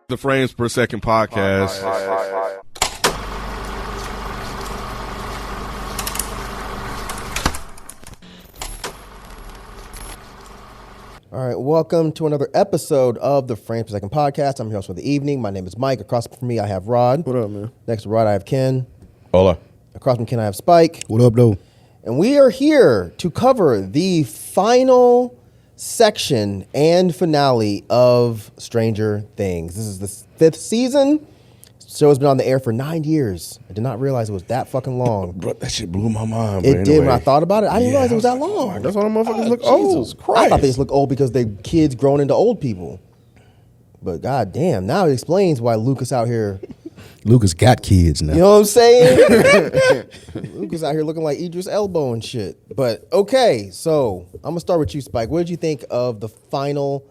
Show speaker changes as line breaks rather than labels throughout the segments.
The Frames Per Second podcast.
All right, welcome to another episode of the Frames Per Second podcast. I'm your host for the evening. My name is Mike. Across from me, I have Rod.
What up, man?
Next to Rod, I have Ken.
Hola.
Across from Ken, I have Spike.
What up, though?
And we are here to cover the final section and finale of Stranger Things. This is the 5th season. The show has been on the air for 9 years. I did not realize it was that fucking long.
Bro, that shit blew my mind.
It did when I thought about it. I didn't realize it was that long.
That's why the motherfuckers look
Jesus
old.
Christ. I thought they just look old because they kids grown into old people. But goddamn, now it explains why Lucas out here.
Lucas got kids now.
You know what I'm saying? Lucas out here looking like Idris Elba and shit. But okay, so I'm gonna start with you, Spike. What did you think of the final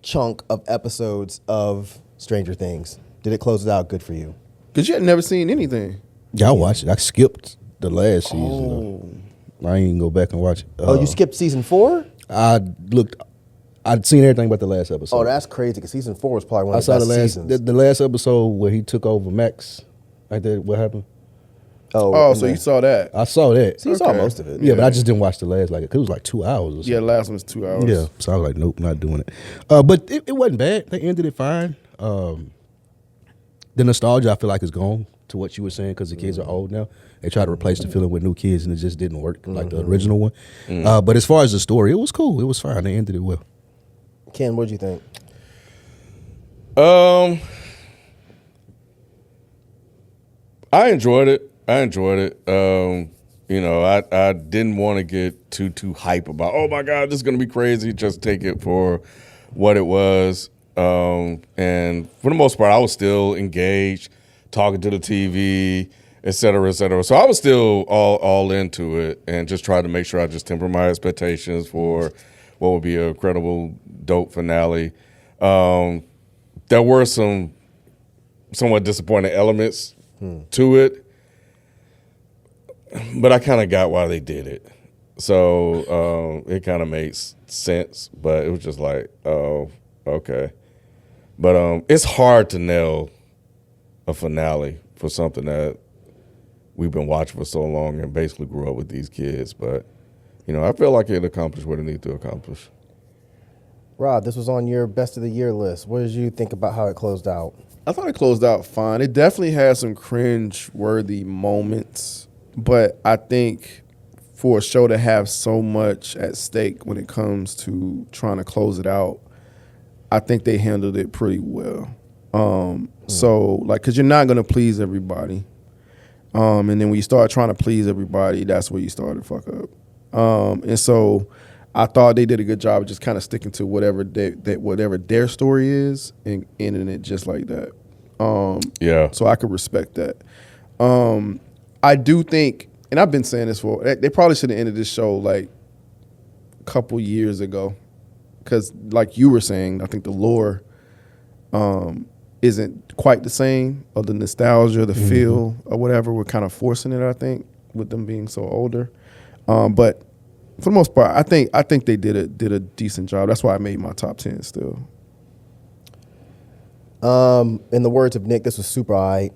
chunk of episodes of Stranger Things? Did it close it out good for you?
Because you had never seen anything.
Yeah, I watched it. I skipped the last season. Though. I ain't even go back and watch it.
You skipped season 4?
I'd seen everything but the last episode.
Oh, that's crazy because season 4 was probably one
I
of the
saw
best
the last
seasons.
the last episode where he took over Max. Like that, what happened?
Oh, so you saw that?
I saw that.
So you saw most of it.
Yeah, but I just didn't watch the last. Like, cause it was like 2 hours. Or something.
Yeah, the last one was 2 hours.
Yeah, so I was like, nope, not doing it. But it wasn't bad. They ended it fine. The nostalgia, I feel like, is gone to what you were saying because the kids are old now. They try to replace the feeling with new kids, and it just didn't work like the original one. But as far as the story, it was cool. It was fine. They ended it well.
Ken, what did you think?
I enjoyed it. You know, I didn't want to get too hype about, oh my God, this is going to be crazy. Just take it for what it was. And for the most part, I was still engaged, talking to the TV, et cetera, et cetera. So I was still all into it and just tried to make sure I just temper my expectations for what would be a credible, dope finale. There were some somewhat disappointing elements to it, but I kind of got why they did it. So it kind of makes sense, but it was just like, oh, okay. But it's hard to nail a finale for something that we've been watching for so long and basically grew up with these kids. But, you know, I feel like it accomplished what it needed to accomplish.
Rod, this was on your best of the year list. What did you think about how it closed out?
I thought it closed out fine. It definitely had some cringe-worthy moments, but I think for a show to have so much at stake when it comes to trying to close it out, I think they handled it pretty well. So, like, because you're not going to please everybody. And then when you start trying to please everybody, that's where you start to fuck up. And so I thought they did a good job of just kind of sticking to whatever their story is and ending it just like that.
Yeah.
So I could respect that. I do think, and I've been saying this they probably should have ended this show like a couple years ago. Because like you were saying, I think the lore isn't quite the same, or the nostalgia, the feel, or whatever. We're kind of forcing it, I think, with them being so older. But for the most part, I think they did a decent job. That's why I made my top 10 still.
In the words of Nick, this was super aight.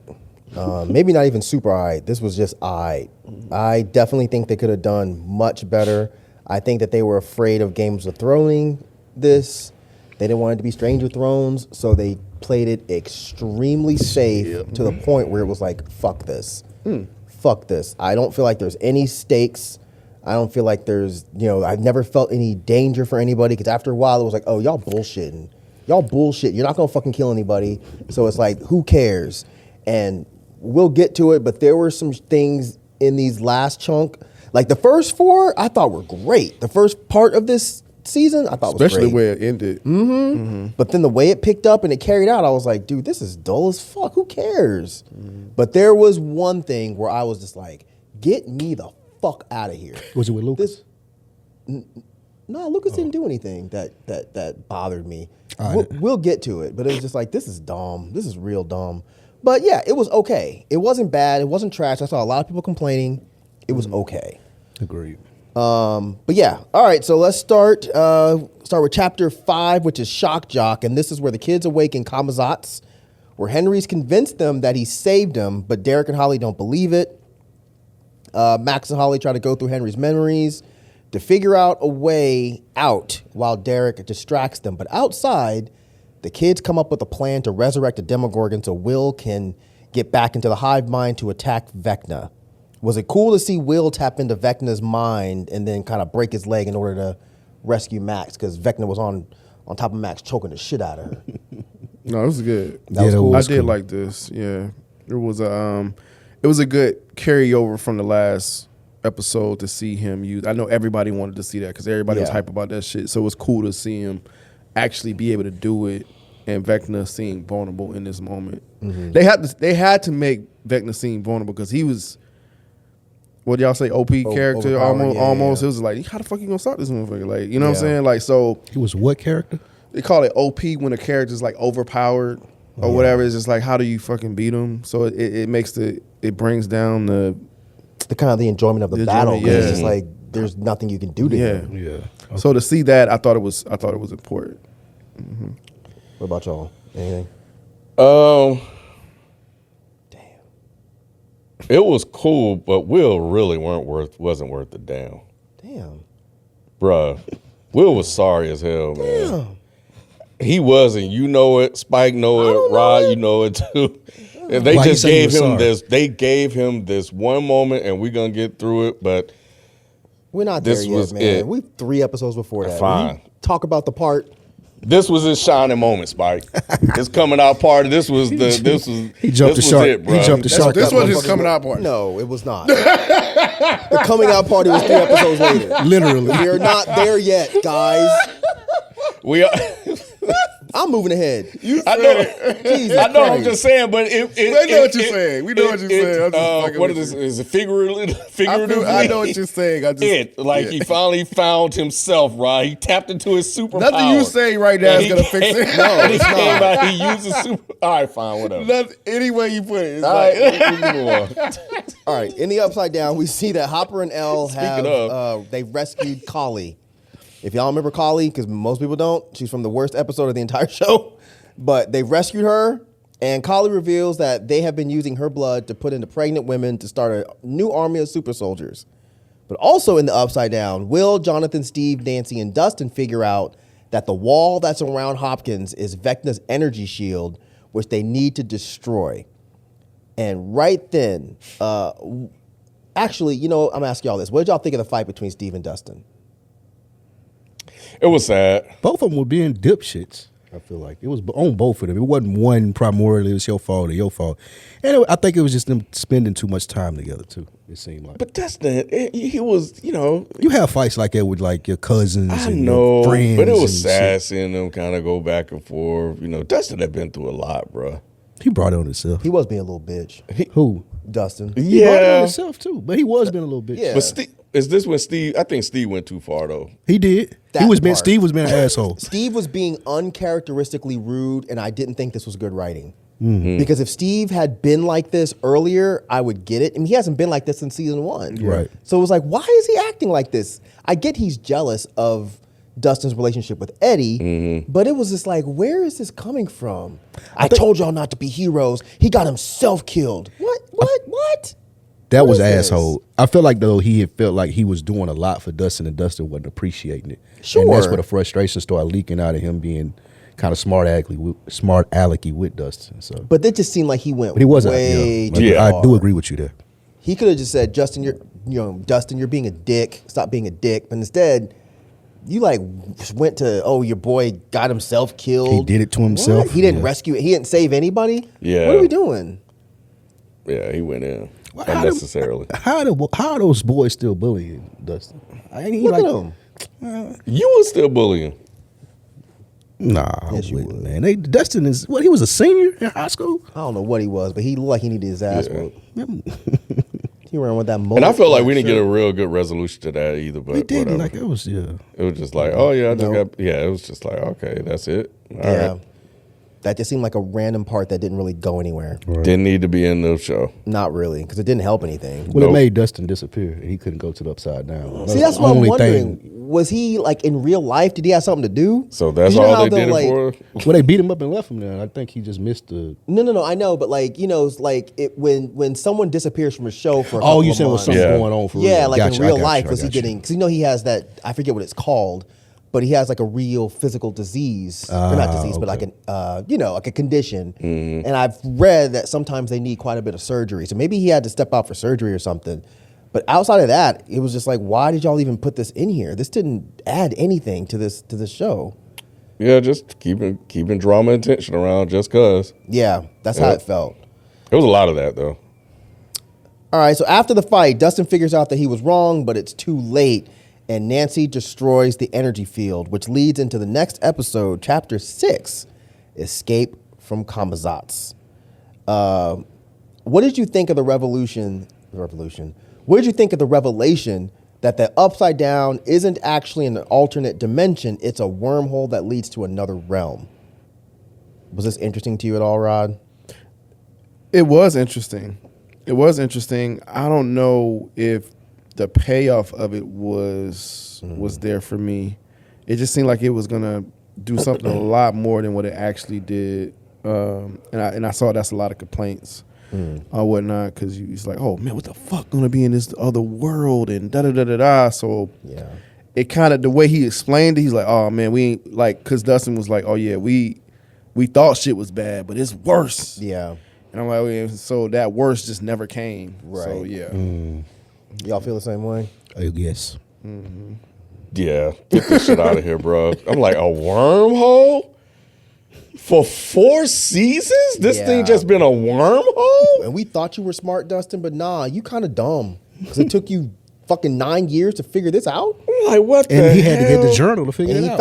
Maybe not even super aight. This was just aight. I definitely think they could have done much better. I think that they were afraid of Games of Thrones this. They didn't want it to be Stranger Thrones, so they played it extremely safe to the point where it was like, fuck this. Fuck this. I don't feel like there's any stakes. I don't feel like there's, I've never felt any danger for anybody because after a while it was like, oh, y'all bullshitting. Y'all bullshit. You're not going to fucking kill anybody. So it's like, who cares? And we'll get to it, but there were some things in these last chunk. Like the first 4, I thought were great. The first part of this season, I thought was great.
Especially where it ended.
But then the way it picked up and it carried out, I was like, dude, this is dull as fuck. Who cares? But there was one thing where I was just like, get me the fuck out of here.
Was it with Lucas?
No, Lucas didn't do anything that bothered me. We'll get to it, but it was just like, this is dumb. This is real dumb. But yeah, it was okay. It wasn't bad. It wasn't trash. I saw a lot of people complaining. It was okay.
Agreed.
But yeah, all right. So let's start with chapter 5, which is Shock Jock, and this is where the kids awake in Kamazat's where Henry's convinced them that he saved him, but Derek and Holly don't believe it. Max and Holly try to go through Henry's memories to figure out a way out while Derek distracts them. But outside, the kids come up with a plan to resurrect a Demogorgon so Will can get back into the hive mind to attack Vecna. Was it cool to see Will tap into Vecna's mind and then kind of break his leg in order to rescue Max? Because Vecna was on top of Max choking the shit out of her.
No, it was good.
That was cool.
I did like this. Yeah, it was a good carryover from the last episode to see him use. I know everybody wanted to see that because everybody was hype about that shit. So it was cool to see him actually be able to do it, and Vecna seem vulnerable in this moment. Mm-hmm. They had to make Vecna seem vulnerable because he was, what y'all say, OP character almost. It was like, how the fuck you gonna stop this motherfucker? Like, you know what I'm saying? Like, so
He was what character?
they call it OP when a character's like overpowered or whatever. It's just like, how do you fucking beat them? So it brings down the
kind of the enjoyment of the battle.
enjoyment,
It's just like there's nothing you can do to him.
Yeah. Okay.
So to see that, I thought it was important. Mm-hmm.
What about y'all? Anything?
Damn. It was cool, but Will really wasn't worth the damn.
Damn.
Bruh. Will was sorry as hell, man.
Damn.
He wasn't. You know it. Spike know it. Rod, you know it too. And they
Why you
just
say he
gave
was
him
sorry?
this. They gave him this one moment, and we're gonna get through it. But
We're not
This
there yet,
was
man.
it.
We 3 episodes before that.
Fine.
Will you talk about the part.
this was his shining moment, Spike. His coming out party. This was
He jumped the
was
shark.
It, bro.
He jumped the shark.
This
out
was his
motherfucker.
coming out party.
No, it was not. The coming out party was 3 episodes later.
Literally.
We're not there yet, guys.
We are.
I'm moving ahead.
I know.
Jesus
I know. I'm
Christ.
just saying, but
We know what you're saying. We know what you're saying. I'm just fucking
what
with
is
you.
this? Is it figuratively?
I know what you're saying. I just
He finally found himself, right? He tapped into his superpower.
nothing you say right now
And
is
he
gonna fix
came-
it.
No,
and he
it's
came
not.
out. He used his super. All right, fine, whatever.
Nothing, any way you put it, it's
All
like
right, we move on.
All right, in the Upside Down, we see that Hopper and Elle
Speaking
they rescued Collie. If y'all remember Collie, because most people don't, she's from the worst episode of the entire show. But they rescued her, and Collie reveals that they have been using her blood to put into pregnant women to start a new army of super soldiers. But also in the Upside Down, Will, Jonathan, Steve, Nancy, and Dustin figure out that the wall that's around Hopkins is Vecna's energy shield, which they need to destroy. And right then, actually, I'm going to ask y'all this. What did y'all think of the fight between Steve and Dustin?
It was sad.
Both of them were being dipshits. I feel like it was on both of them. It wasn't one primarily. It was your fault or your fault. And I think it was just them spending too much time together too. It seemed like.
But Dustin, he was,
You have fights like that with like your cousins
I
and
know,
your friends.
but it was
and
sad
shit.
seeing them kind of go back and forth. Dustin had been through a lot, bro.
He brought it on himself.
He was being a little bitch.
Who?
Dustin.
He brought it on
Yeah,
himself too. But he was being a little bitch.
Yeah.
but is this when Steve? I think Steve went too far though.
He did.
That part.
Steve was being an asshole.
Steve was being uncharacteristically rude, and I didn't think this was good writing.
Mm-hmm.
Because if Steve had been like this earlier, I would get it. I mean, he hasn't been like this since season 1.
Right.
So it was like, why is he acting like this? I get he's jealous of Dustin's relationship with Eddie,
Mm-hmm.
but it was just like, where is this coming from? I told y'all not to be heroes. He got himself killed. What?
That
What
was
is this?
asshole. I felt like though he had felt like he was doing a lot for Dustin and Dustin wasn't appreciating it.
Sure.
And that's where the frustration started leaking out of him being kind of smart alecky with Dustin. So
But it just seemed like he went
but he wasn't.
way
Yeah.
too
Yeah.
I do
far.
agree with you there.
He could have just said, Dustin, you're being a dick. Stop being a dick. But instead, you went to, your boy got himself killed.
He did it to himself.
What? He didn't
Yeah.
rescue it. He didn't save anybody.
Yeah.
What are we doing?
Yeah, he went in
How
unnecessarily.
How are those boys still bullying Dustin? Ain't he
Look
like,
at him.
You was still bullying.
Nah,
Yes, you
I wouldn't,
would.
man. Dustin is what? He was a senior in high school.
I don't know what he was, but he looked like he needed his ass
Yeah.
whooped. He ran with that mullet.
And I felt like we didn't get a real good resolution to that either. But
He didn't.
whatever.
Like it was, yeah.
It was just like, oh yeah, I just
No.
got. Yeah, it was just like, okay, that's it. All
Yeah.
right.
That just seemed like a random part that didn't really go anywhere.
Didn't need to be in the show.
Not really, because it didn't help anything.
Well, it made Dustin disappear, and he couldn't go to the Upside Down.
See, that's what I'm wondering. Was he like in real life? Did he have something to do?
So that's all they did it for?
Well, they beat him up and left him there. I think he just missed the.
No. I know, but like it's like when someone disappears from a show for a couple
you
of
said was
months,
something going on for real.
yeah, like
Gotcha,
in real
I got
life,
you,
was
I
he
got you.
getting? Because he has that. I forget what it's called, but he has like a real physical disease, or not disease, but like an like a condition. And I've read that sometimes they need quite a bit of surgery. So maybe he had to step out for surgery or something. But outside of that, it was just like, why did y'all even put this in here? This didn't add anything to this show.
Yeah, just keeping drama and tension around just cause.
Yeah, that's how it felt.
There was a lot of that though.
All right, so after the fight, Dustin figures out that he was wrong, but it's too late, and Nancy destroys the energy field, which leads into the next episode, Chapter 6, Escape from Kamazats. What did you think of the revolution? What did you think of the revelation that the Upside Down isn't actually an alternate dimension, it's a wormhole that leads to another realm? Was this interesting to you at all, Rod?
It was interesting. I don't know if the payoff of it was there for me. It just seemed like it was gonna do something a lot more than what it actually did, and I saw that's a lot of complaints or whatnot, because he's like, oh man, what the fuck gonna be in this other world and da da da da da. So
Yeah.
it kind of, the way he explained it, he's like, oh man, we ain't like, because Dustin was like, oh yeah, we thought shit was bad, but it's worse.
Yeah.
And I'm like, oh, yeah, so that worse just never came.
Right.
So yeah.
Y'all feel the same way?
Yes.
Yeah, get this shit out of here, bro. I'm like, a wormhole? For 4 seasons? This
Yeah.
thing just been a wormhole?
And we thought you were smart, Dustin, but nah, you kind of dumb. Because it took you fucking 9 years to figure this out.
I'm like, what
And
the
he had to get the
hell?
journal to figure
And
it
he
out.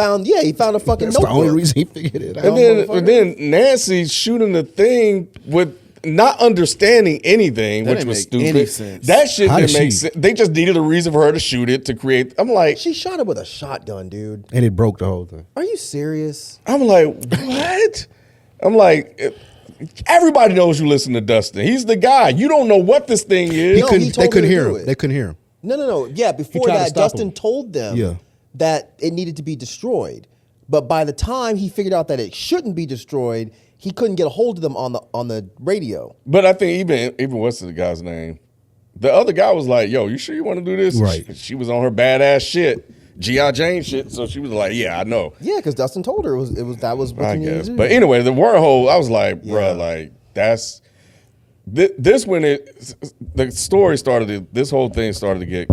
found a fucking
That's
notebook.
the only reason he figured it out.
And then Nancy shooting the thing with not understanding anything,
That
which
didn't
was
make
stupid.
any sense.
That shit
How
didn't
did
make
she-
sense. They just needed a reason for her to shoot it to create. I'm like,
She shot it with a shotgun, dude.
And it broke the whole thing.
Are you serious?
what? I'm like, everybody knows you listen to Dustin. He's the guy. You don't know what this thing is.
No, he told
They
her
couldn't
to
hear
do
him.
it.
They couldn't hear him.
No. Yeah, before
tried to
that,
stop
Dustin
him.
told them
Yeah.
that it needed to be destroyed. But by the time he figured out that it shouldn't be destroyed, he couldn't get a hold of them on the radio.
But I think even what's the guy's name? The other guy was like, "Yo, you sure you want to do this?"
Right.
She was on her badass shit, G.I. Jane shit. So she was like, "Yeah, I know."
Yeah, because Dustin told her that was what
I
you needed
guess.
to do.
But anyway, the wormhole. I was like,
Yeah.
bruh, like that's this when the story started. This whole thing started to get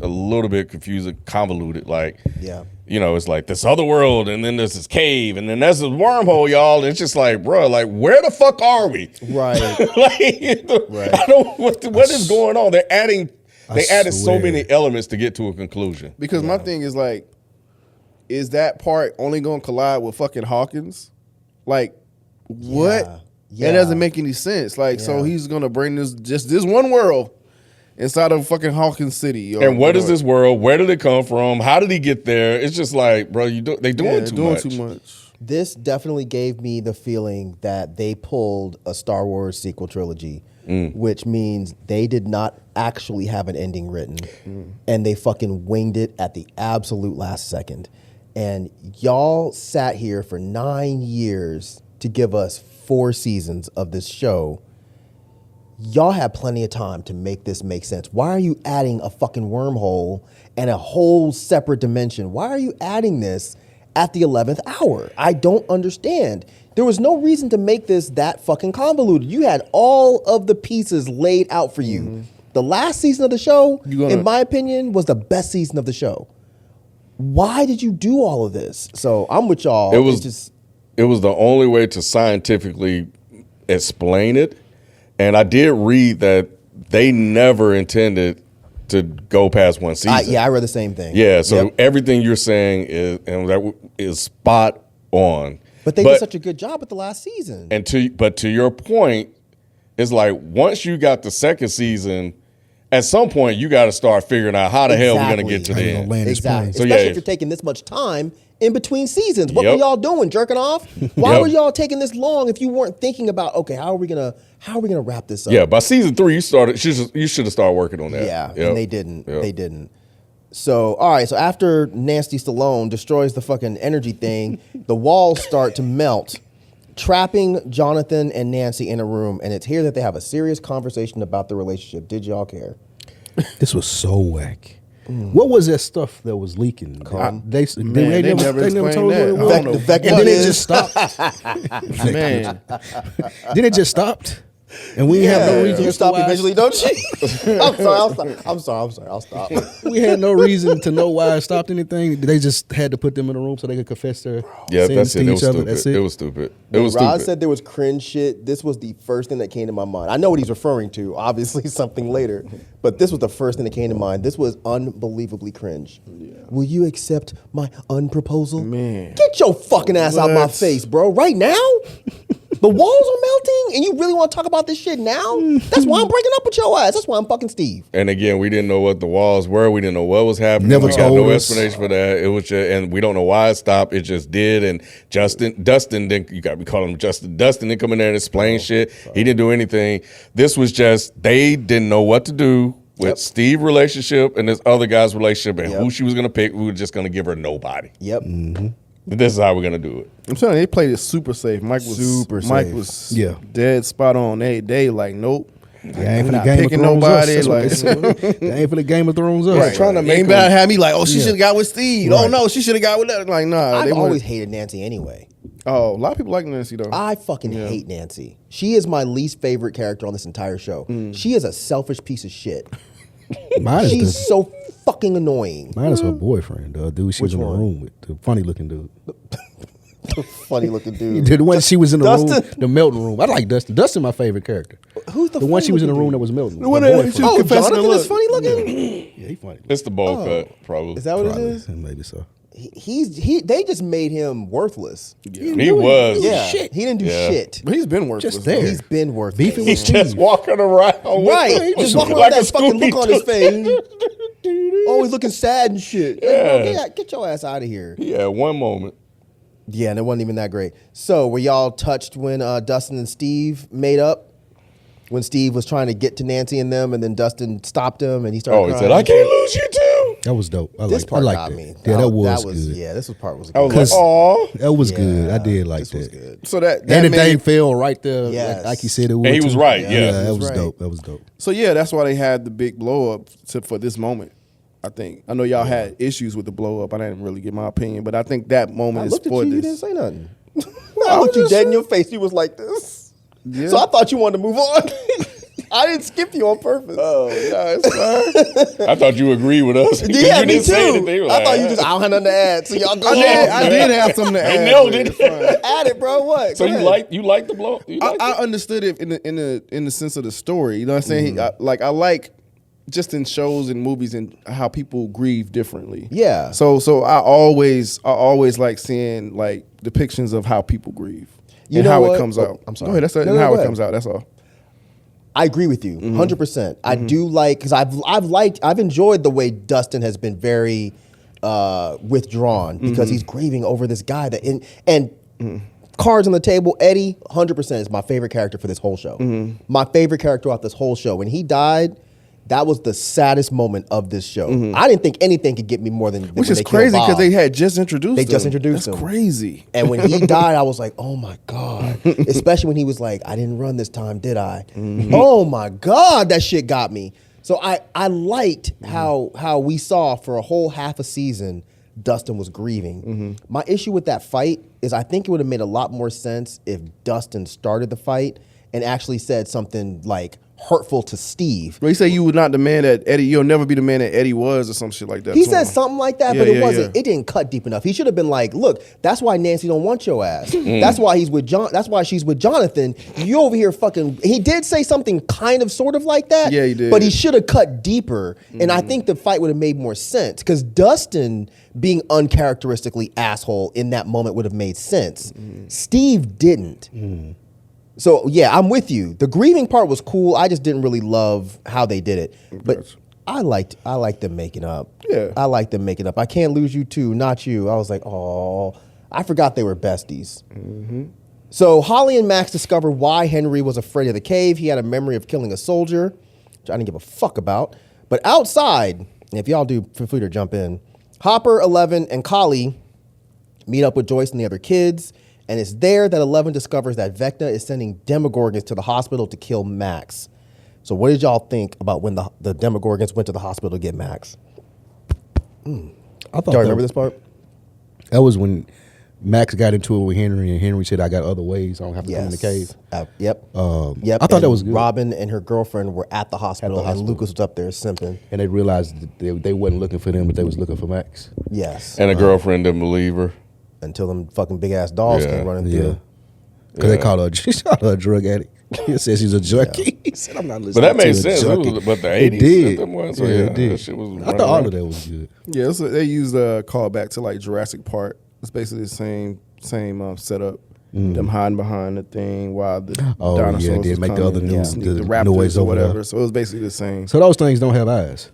a little bit confusing, convoluted. Like,
Yeah.
you know, it's like this other world, and then there's this cave, and then there's this wormhole, y'all. And it's just like, bruh, like where the fuck are we?
Right.
Like, I don't. What is going on? They added so
swear.
many elements to get to a conclusion.
Because my thing is like, is that part only going to collide with fucking Hawkins? Like, what?
Yeah.
That doesn't make any sense. Like, so
Yeah.
he's going to bring this one world inside of fucking Hawkins City.
And what is this world? Where did it come from? How did he get there? It's just like, bro, they doing too much.
This definitely gave me the feeling that they pulled a Star Wars sequel trilogy, which means they did not actually have an ending written, and they fucking winged it at the absolute last second. And y'all sat here for 9 years to give us 4 seasons of this show. Y'all had plenty of time to make this make sense. Why are you adding a fucking wormhole and a whole separate dimension? Why are you adding this at the 11th hour? I don't understand. There was no reason to make this that fucking convoluted. You had all of the pieces laid out for you. The last season of the show, in my opinion, was the best season of the show. Why did you do all of this? So I'm with y'all.
It was the only way to scientifically explain it. And I did read that they never intended to go past one season.
I read the same thing.
Yeah, so
Yep.
everything you're saying is spot on.
But they did such a good job with the last season.
But to your point, it's like once you got the second season, at some point you got to start figuring out how the hell we're going to get to the
Exactly.
end.
Land his
Exactly.
plane.
So,
Especially
yeah.
if you're taking this much time in between seasons. What
Yep.
were y'all doing? Jerking off? Why
Yep.
were y'all taking this long if you weren't thinking about, okay, how are we gonna wrap this up?
Yeah, by season 3, you should have started working on that.
Yeah,
Yep.
and they didn't.
Yep.
They didn't. So, all right. So after Nasty Stallone destroys the fucking energy thing, the walls start to melt, trapping Jonathan and Nancy in a room. And it's here that they have a serious conversation about the relationship. Did y'all care?
This was so whack. What was that stuff that was leaking? They never told us what it
explained that.
was.
I don't know.
The fact
And
that
then it
is-
just stopped.
Man,
Then it just stopped. And we have no reason
You
to
stop
why-
eventually, don't you? I'm sorry. I'll stop.
We had no reason to know why it stopped anything. They just had to put them in a room so they could confess their
Yeah,
sins
that's it.
to
It
each
was
other.
stupid.
That's
It was stupid. It was
Rod
stupid.
said there was cringe shit. This was the first thing that came to my mind. I know what he's referring to, obviously something later, but this was the first thing that came to mind. This was unbelievably cringe. Will you accept my unproposal?
Man.
Get your fucking ass out my
What?
face, bro. Right now? The walls are melting and you really want to talk about this shit now? That's why I'm breaking up with your ass. That's why I'm fucking Steve.
And again, we didn't know what the walls were. We didn't know what was happening.
Never
we got
told
no
us.
explanation for that. It was just, and we don't know why it stopped. It just did. And Dustin didn't. You got to be calling him Justin. Dustin didn't come in there and explain shit. He didn't do anything. This was just they didn't know what to do with Steve's relationship and this other guy's relationship and who she was gonna pick. We were just gonna give her nobody.
Yep.
This is how we're gonna do it.
I'm telling you, they played it super safe. Mike
safe.
was
Yeah.
dead spot on. They like, nope.
They ain't for the
Not
Game of
picking
Thrones
nobody,
us. That's what
like-
they said. They ain't for the Game of Thrones us.
Right. Trying to make
Ain't
them-
about to have me like, oh, she
Yeah.
should have got with Steve.
Right.
Oh no, she should have got with that. Like, nah.
I've
they
always
weren't-
hated Nancy anyway.
Oh, a lot of people like Nancy though.
I fucking hate Nancy. She is my least favorite character on this entire show. She is a selfish piece of shit.
Mine
She's
is,
so fucking annoying.
mine is her boyfriend, the dude she was
Which
in the
one?
room with, the funny looking dude.
Funny looking dude.
The one she was in the
Dustin?
room, the melting room. I like Dustin. Dustin, my favorite character.
Who's the
one she was in the
funny-looking
room
dude?
that was melting.
The one
her
that
boyfriend.
she was
Oh,
confessing to
Jonathan is
look.
funny looking.
Yeah, he funny.
It's the bowl cut, probably.
Is that what
Probably.
it is?
Maybe so.
They just made him worthless.
He was.
Yeah,
shit.
he didn't do
Yeah.
shit.
But he's been worthless.
Just there.
though.
He's been worthless.
Beefing with
He's just
Steve.
walking around.
Right, just walking around with that fucking look on his face. Always looking sad and shit. Like, bro, get your ass out of here.
Yeah, one moment.
Yeah, and it wasn't even that great. So, were y'all touched when Dustin and Steve made up? When Steve was trying to get to Nancy and them, and then Dustin stopped him, and he started
Oh, he
crying.
said, "I can't lose you too."
That was dope. I
This
liked,
part
I liked
got
that.
me.
Yeah, that was good.
Yeah, this part was
I was
good.
like, "Aw."
That was
Yeah,
good. I did like
this
that.
was good.
So that
And the
made-
thing fell right there,
Yes.
like he said it would.
And he was
too.
right, yeah.
that
He
was
was right.
dope. That was dope.
So yeah, that's why they had the big blow up for this moment. I think. I know y'all had issues with the blow up. I didn't really get my opinion, but I think that moment
I
is
looked at
for
you,
this.
you didn't say nothing. I looked you
just
dead in your face. You was like this.
Yeah.
So I thought you wanted to move on. I didn't skip you on purpose.
Oh yeah, it's fine.
I thought you agreed with us.
Yeah,
you
me
didn't say
too.
anything.
I thought you just, I don't have nothing to add. So y'all go
I did have something to add.
They nailed
but
it.
it's fine.
Add it, bro. What?
So
Go
you
ahead.
like the blow? You liked
I
it?
understood it in the sense of the story. You know what I'm saying? I like just in shows and movies and how people grieve differently.
Yeah.
So I always like seeing like depictions of how people grieve
You
and
know
how
what?
it comes
Oh,
out.
I'm sorry.
Go ahead. That's
No,
and
no,
how
go
it
ahead.
comes out. That's all.
I agree with you, 100%. I do like because I've enjoyed the way Dustin has been very withdrawn because he's grieving over this guy that and cards on the table. Eddie, 100% is my favorite character for this whole show. My favorite character off this whole show. When he died, that was the saddest moment of this show. I didn't think anything could get me more than
Which
when
is
they killed
crazy because
Bob.
they had just introduced
They
him.
just introduced
That's
him.
crazy.
And when he died, I was like, oh my God. Especially when he was like, I didn't run this time, did I? Oh my God, that shit got me. So I liked how we saw for a whole half a season, Dustin was grieving. My issue with that fight is I think it would have made a lot more sense if Dustin started the fight and actually said something like hurtful to Steve.
Well, he said you would not the man that Eddie. You'll never be the man that Eddie was, or some shit like that.
He
to
said
him.
something like that,
Yeah,
but it
yeah,
wasn't.
yeah.
It didn't cut deep enough. He should have been like, "Look, that's why Nancy don't want your ass. That's why he's with John. That's why she's with Jonathan. You over here fucking." He did say something kind of, sort of like that.
Yeah, he did.
But he should have cut deeper, and I think the fight would have made more sense because Dustin being uncharacteristically asshole in that moment would have made sense. Steve didn't. So yeah, I'm with you. The grieving part was cool. I just didn't really love how they did it. But I liked them making up.
Yeah.
I liked them making up. I can't lose you too, not you. I was like, oh, I forgot they were besties.
Mm-hmm.
So Holly and Max discover why Henry was afraid of the cave. He had a memory of killing a soldier, which I didn't give a fuck about. But outside, and if y'all do, feel free to jump in, Hopper, 11, and Kali meet up with Joyce and the other kids. And it's there that 11 discovers that Vecna is sending Demogorgons to the hospital to kill Max. So what did y'all think about when the Demogorgons went to the hospital to get Max?
I thought
Do y'all remember this part?
That was when Max got into it with Henry, and Henry said, "I got other ways. I don't have to come in the cave."
Yep.
I thought that was good.
Robin and her girlfriend were at the hospital, and Lucas was up there simping.
And they realized that they wasn't looking for them, but they was looking for Max.
Yes.
And a girlfriend didn't believe her.
Until them fucking big ass dogs came running through.
Because they called her a drug addict. He said she's a junkie. He said, "I'm not listening."
But that made
to a
sense. It
junkie."
was about the 80s.
It did.
at that point, so
yeah,
yeah,
it did.
that shit was
I
running
thought all
around.
of that was good.
Yeah, so they used a callback to like Jurassic Park. It's basically the same setup. Them hiding behind the thing while the dinosaurs
they
was
make the
coming
other
and
noise,
the
the
raptors
noise
or
over there.
whatever. So it was basically the same.
So those things don't have eyes;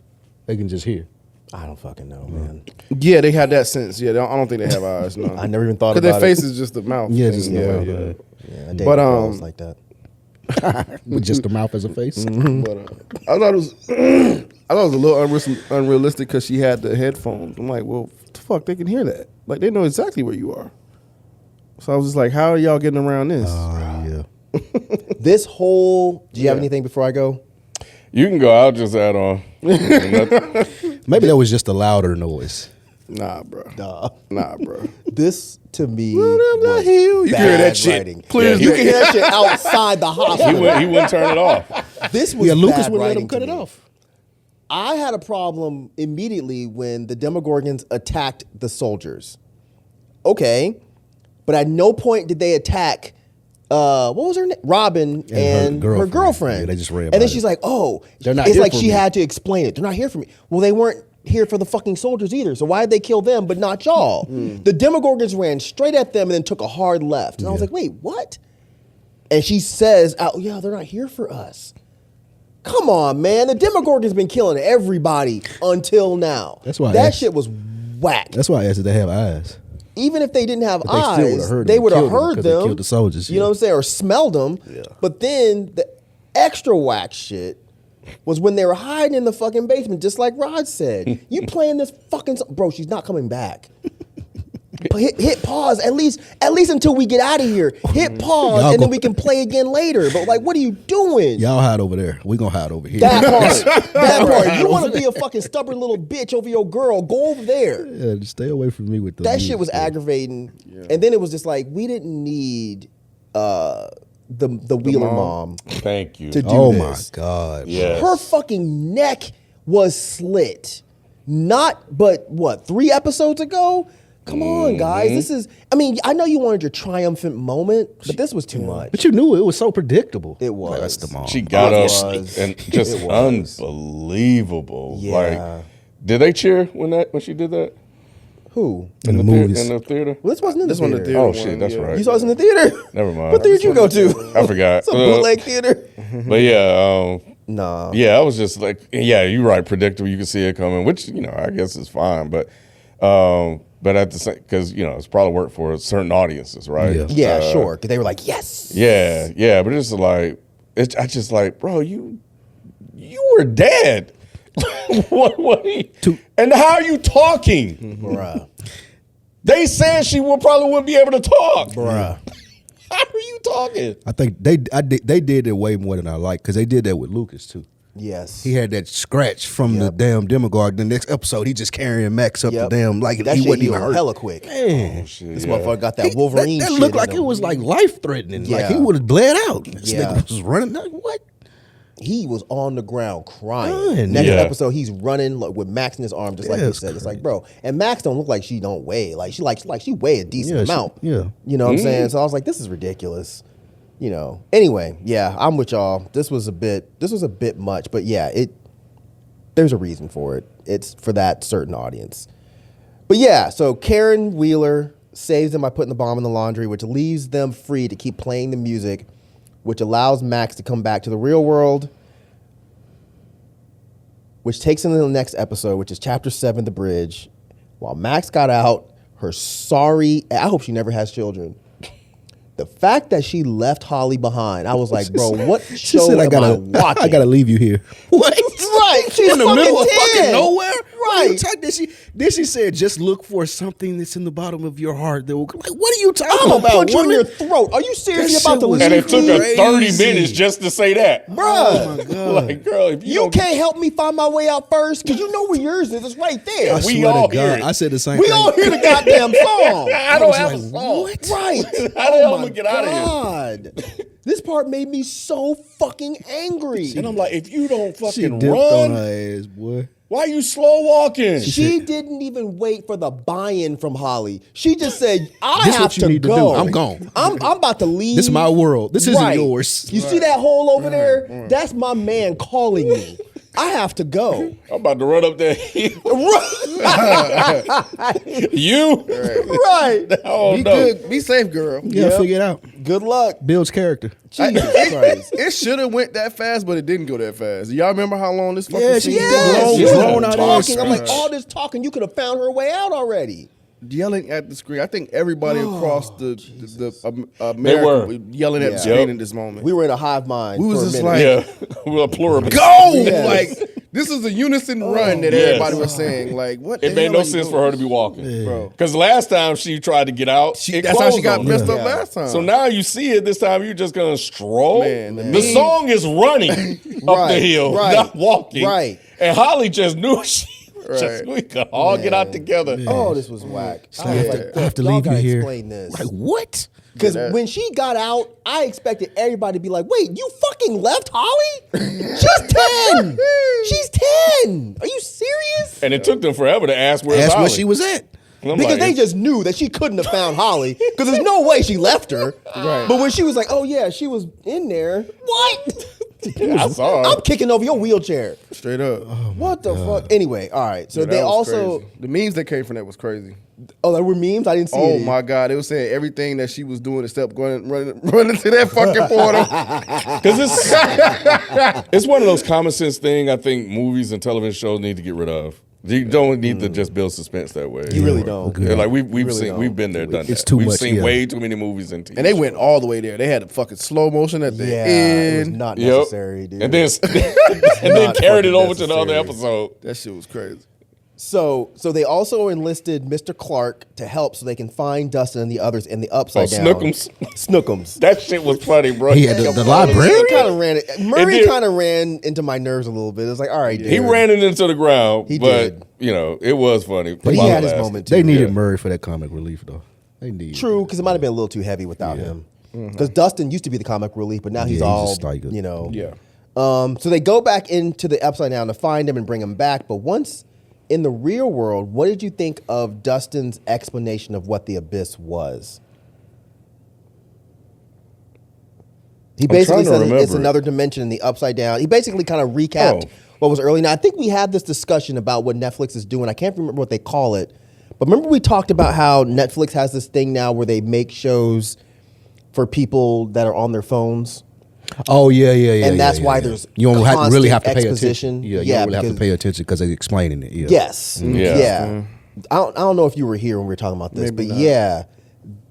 they can just hear.
I don't fucking know, man.
Yeah, they had that sense. Yeah, I don't think they have eyes. No,
I never even thought
because
about
their
it.
face is just the mouth.
Yeah,
thing.
just the mouth,
yeah.
Yeah, David
But,
Bell was like that.
With just the mouth as a face.
But I thought it was, I thought it was a little unrealistic because she had the headphones. I'm like, well, what the fuck, they can hear that. Like they know exactly where you are. So I was just like, how are y'all getting around this?
Yeah.
This whole. Do you have
Yeah.
anything before I go?
You can go. I'll just add on.
Maybe that was just a louder noise.
Nah, bro.
Nah.
Nah, bro.
This to me.
I'm not
was
here. You can hear
bad
that shit.
writing.
Clear as
You
day.
can hear that shit outside the
he
hospital.
wouldn't turn it off.
This was
Yeah, Lucas
bad
would let
writing
him
to
cut it
me.
off.
I had a problem immediately when the Demogorgons attacked the soldiers. Okay, but at no point did they attack. What was her name? Robin and her girlfriend.
Yeah, they just ran
And
by
then
it.
she's like, "Oh,
They're not
It's
here
like
for
she
me.
had to explain it. They're not here for me. Well, they weren't here for the fucking soldiers either. So why did they kill them but not y'all? The Demogorgons ran straight at them and then took a hard left. And I was like, "Wait, what?" And she says, "Oh yeah, they're not here for us." Come on, man. The Demogorgon's been killing everybody until now.
That's why I
that
asked-
shit was whack.
That's why I asked if they have eyes.
Even if they didn't have
But they still would've
eyes,
heard
they
them
would have
and killed them
heard
'cause they
them.
killed the soldiers,
You know
yeah.
what I'm saying? Or smelled them.
Yeah.
But then the extra whack shit was when they were hiding in the fucking basement, just like Rod said. You playing this fucking bro? She's not coming back. Hit pause at least until we get out of here. Hit pause
Y'all
and then
go-
we can play again later. But like, what are you doing?
Y'all hide over there. We gonna hide over here.
That part. You want to be a fucking stubborn little bitch over your girl? Go over there.
Yeah, just stay away from me with the
That
music,
shit was
yeah.
aggravating. And then it was just like we didn't need the Wheeler mom
Thank you.
to do
Oh
this.
my god.
Yes.
Her fucking neck was slit. But what, 3 episodes ago? Come on, guys. This is, I mean, I know you wanted your triumphant moment, but this was too much.
But you knew it was so predictable.
It was.
Like, that's the mom.
She got
It
up
was.
and just
It was.
unbelievable.
Yeah.
Like, did they cheer when she did that
Who?
in the
thea-
movies.
in the theater?
Well, this wasn't in the
This one, the
theater.
theater.
Oh shit, that's
yeah.
right.
You saw this in the theater?
Never mind.
What theater did you go to?
I forgot.
Some bootleg theater?
But yeah,
Nah.
yeah, I was just like, yeah, you're right, predictable. You can see it coming, which I guess is fine. But at the same, because it's probably worked for certain audiences, right?
Yeah.
Yeah, sure. Because they were like, yes.
Yeah. But it's like, I just like, bro, you were dead. what? And how are you talking?
Bruh.
They said she probably wouldn't be able to talk.
Bruh.
How are you talking?
I think they did it way more than I like because they did that with Lucas too.
Yes.
He had that scratch from the damn Demogorgon. The next episode, he just carrying Max up
Yep.
the damn like
that
he
shit
wasn't even
healed
hurt.
hella quick.
Man,
This motherfucker got that Wolverine
that
shit
looked
in
like
him.
it was like life threatening. Like
Yeah.
he would have bled out. This
Yeah.
nigga was running. Like, what?
He was on the ground crying.
Crying.
Next
Yeah.
episode, he's running like, with Max in his arm, just like
Yeah,
you
it's
said. It's like, bro, and Max don't look like she don't weigh. Like she weigh a decent
Yeah, she-
amount.
yeah.
You know what I'm saying? So I was like, this is ridiculous. Anyway, yeah, I'm with y'all. This was a bit much, but yeah, there's a reason for it. It's for that certain audience. But yeah, so Karen Wheeler saves them by putting the bomb in the laundry, which leaves them free to keep playing the music, which allows Max to come back to the real world. which takes into the next episode, which is chapter 7, The Bridge. While Max got out, her sorry, I hope she never has children. The fact that she left Holly behind, I was like, bro, what show am I watching?
I gotta leave you here. What?
Right. She's
in the middle of
10.
fucking nowhere?
Right.
Then she said, just look for something that's in the bottom of your heart. That will, like, what are you talking
I'm
about?
gonna punch you in
woman?
your throat. Are you serious?
That
You're about to
shit was
leave
And it took her
me?
30
Crazy.
minutes just to say that.
Bruh.
Oh my God.
Like, girl, if you,
You
don't-
can't help me find my way out first because you know where yours is. It's right there.
I
We
swear
all
to
hear
God,
it.
I said the same
We
thing.
all hear the goddamn song.
I don't
was
have a
like,
song.
what?
Right.
How the hell am I get out of here?
God. This part made me so fucking angry.
And I'm like, if you don't
She
fucking
dipped on
run,
her ass, boy.
why you slow walking?
She didn't even wait for the buy-in from Holly. She just said, I
This
have
what you
to
need to
go.
do. I'm gone.
I'm about to leave.
This is my world. This isn't
Right.
yours.
You see that hole over there? That's my man calling me. I have to go.
I'm about to run up there. You?
Right.
Oh,
Be
no.
good. Be safe, girl.
You gotta
Yep.
figure it out.
Good luck.
Builds character.
Jesus Christ.
It should have went that fast, but it didn't go that fast. Y'all remember how long this fucking
Yeah,
scene
she
was?
Yes.
Long,
Yes.
drawn out
Talking.
ass
I'm like,
speech.
all this talking, you could have found her way out already.
Yelling at the screen. I think everybody across the
They
America
were.
was yelling at the
Yeah.
screen
Yep.
in this moment.
We were in a hive mind.
We was
for a
just
minute.
like,
Yeah. We're a pluribus.
go!
Yes.
Like, this is a unison run that
Yes.
everybody was saying. Like, what?
It
the
made
hell
no
are you
sense
doing?
for her to be walking.
Bro.
Because last time she tried to get out, it
That's how she
closed
got
on
messed
her.
up
Yeah.
last time.
So now you see it. This time you're just gonna stroll.
Man,
the
man.
song is running up the
Right,
hill,
right,
not walking.
right.
And Holly just knew she just
Right.
we could all get out together.
Oh, this was whack. I was like,
I have to
y'all
leave you
gotta
here.
Explain this.
Like, what?
Because
Yeah.
when she got out, I expected everybody to be like, wait, you fucking left Holly? She's 10. She's 10. Are you serious?
And it took them forever to ask where's
That's
Holly.
where she was at.
And I'm
Because
like,
they just knew that she couldn't have found Holly. Because there's no way she left her.
Right.
But when she was like, oh, yeah, she was in there. What?
I saw her.
I'm kicking over your wheelchair.
Straight up.
What the fuck? Anyway, all right. So
Yeah, that
they
was
also,
crazy. The memes that came from that was crazy.
oh, there were memes? I didn't see
Oh
it.
my God! It was saying everything that she was doing except running to that fucking portal.
Because it's one of those common sense thing I think movies and television shows need to get rid of. You don't need to just build suspense that way.
You really don't.
Yeah, like we've
really
seen,
don't.
we've been there, done
It's
that.
too
We've
much,
seen
yeah.
way too many movies and TV.
And they went all the way there. They had a fucking slow motion at the
Yeah, it was
end.
not
Yep.
necessary, dude.
And then and then
Not
carried it
fucking
over to the other
necessary.
episode.
That shit was crazy.
So they also enlisted Mr. Clark to help so they can find Dustin and the others in the upside down.
Snookums.
Snookums.
That shit was funny, bro.
He had the librarian?
It kind of ran it. Murray
did.
kind of ran into my nerves a little bit. It was like, all right, dude.
He ran it into the ground,
He
but
did.
you know it was funny.
But he
While
had
it
his
lasted.
moment too.
They needed
Yeah.
Murray for that comic relief, though. They need
True, because it might have been a little too heavy without him. Because Dustin used to be the comic relief, but now he's
he's
all,
just like a-
you know.
Yeah.
So they go back into the upside down to find him and bring him back. But once in the real world, what did you think of Dustin's explanation of what the abyss was? He basically
trying to
said it's
remember it.
another dimension in the upside down. He basically kind of recapped
Oh.
what was early. Now, I think we had this discussion about what Netflix is doing. I can't remember what they call it. But remember we talked about how Netflix has this thing now where they make shows for people that are on their phones.
Oh yeah.
And that's
yeah,
why
yeah.
there's
you don't really
constant
have to pay
exposition.
attention. Yeah, you
Yeah,
don't really have to
because-
pay attention because they're explaining it. Yeah.
Yes.
Yeah.
Yeah. I don't know if you were here when we were talking about this,
Maybe
but
not.
yeah,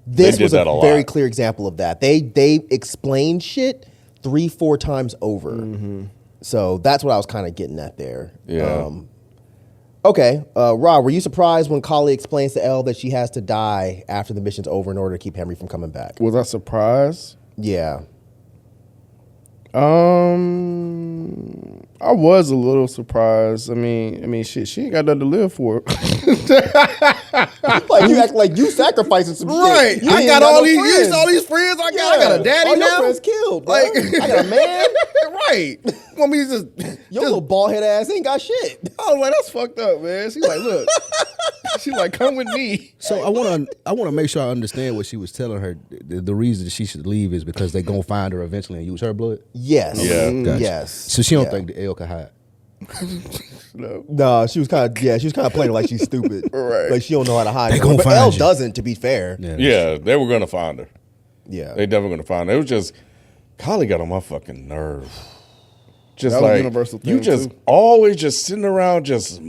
this
They did
was
that
a
a lot.
very clear example of that. They explained shit 3-4 times over. So that's what I was kind of getting at there.
Yeah.
Okay, Rob, were you surprised when Kali explains to Elle that she has to die after the mission's over in order to keep Henry from coming back?
Was I surprised?
Yeah.
I was a little surprised. I mean, shit, she ain't got nothing to live for.
Like you act like you sacrificing some
Right.
shit. You
I
ain't
got
no
all these
friends.
friends I got. I got a daddy
all
now.
Your friends killed, bro.
Like-
I got a man.
Right. Want me to just
Your little bald head ass ain't got shit.
I was like, that's fucked up, man. She's like, look. She's like, come with me.
So I want to make sure I understand what she was telling her. The reason that she should leave is because they're gonna find her eventually and use her blood.
Yes.
Yeah.
Gotcha.
Yes.
So she don't
Yeah.
think the L can hide.
No.
No, she was kind of playing like she's stupid.
Right.
Like she don't know how to hide.
They
it.
gonna
But
find
Elle
you.
doesn't, to be fair.
Yeah, they were gonna find her.
Yeah.
They definitely gonna find her. It was just Kali got on my fucking nerve. Just
That was a
like
universal
you
thing,
just
too.
always just sitting around, just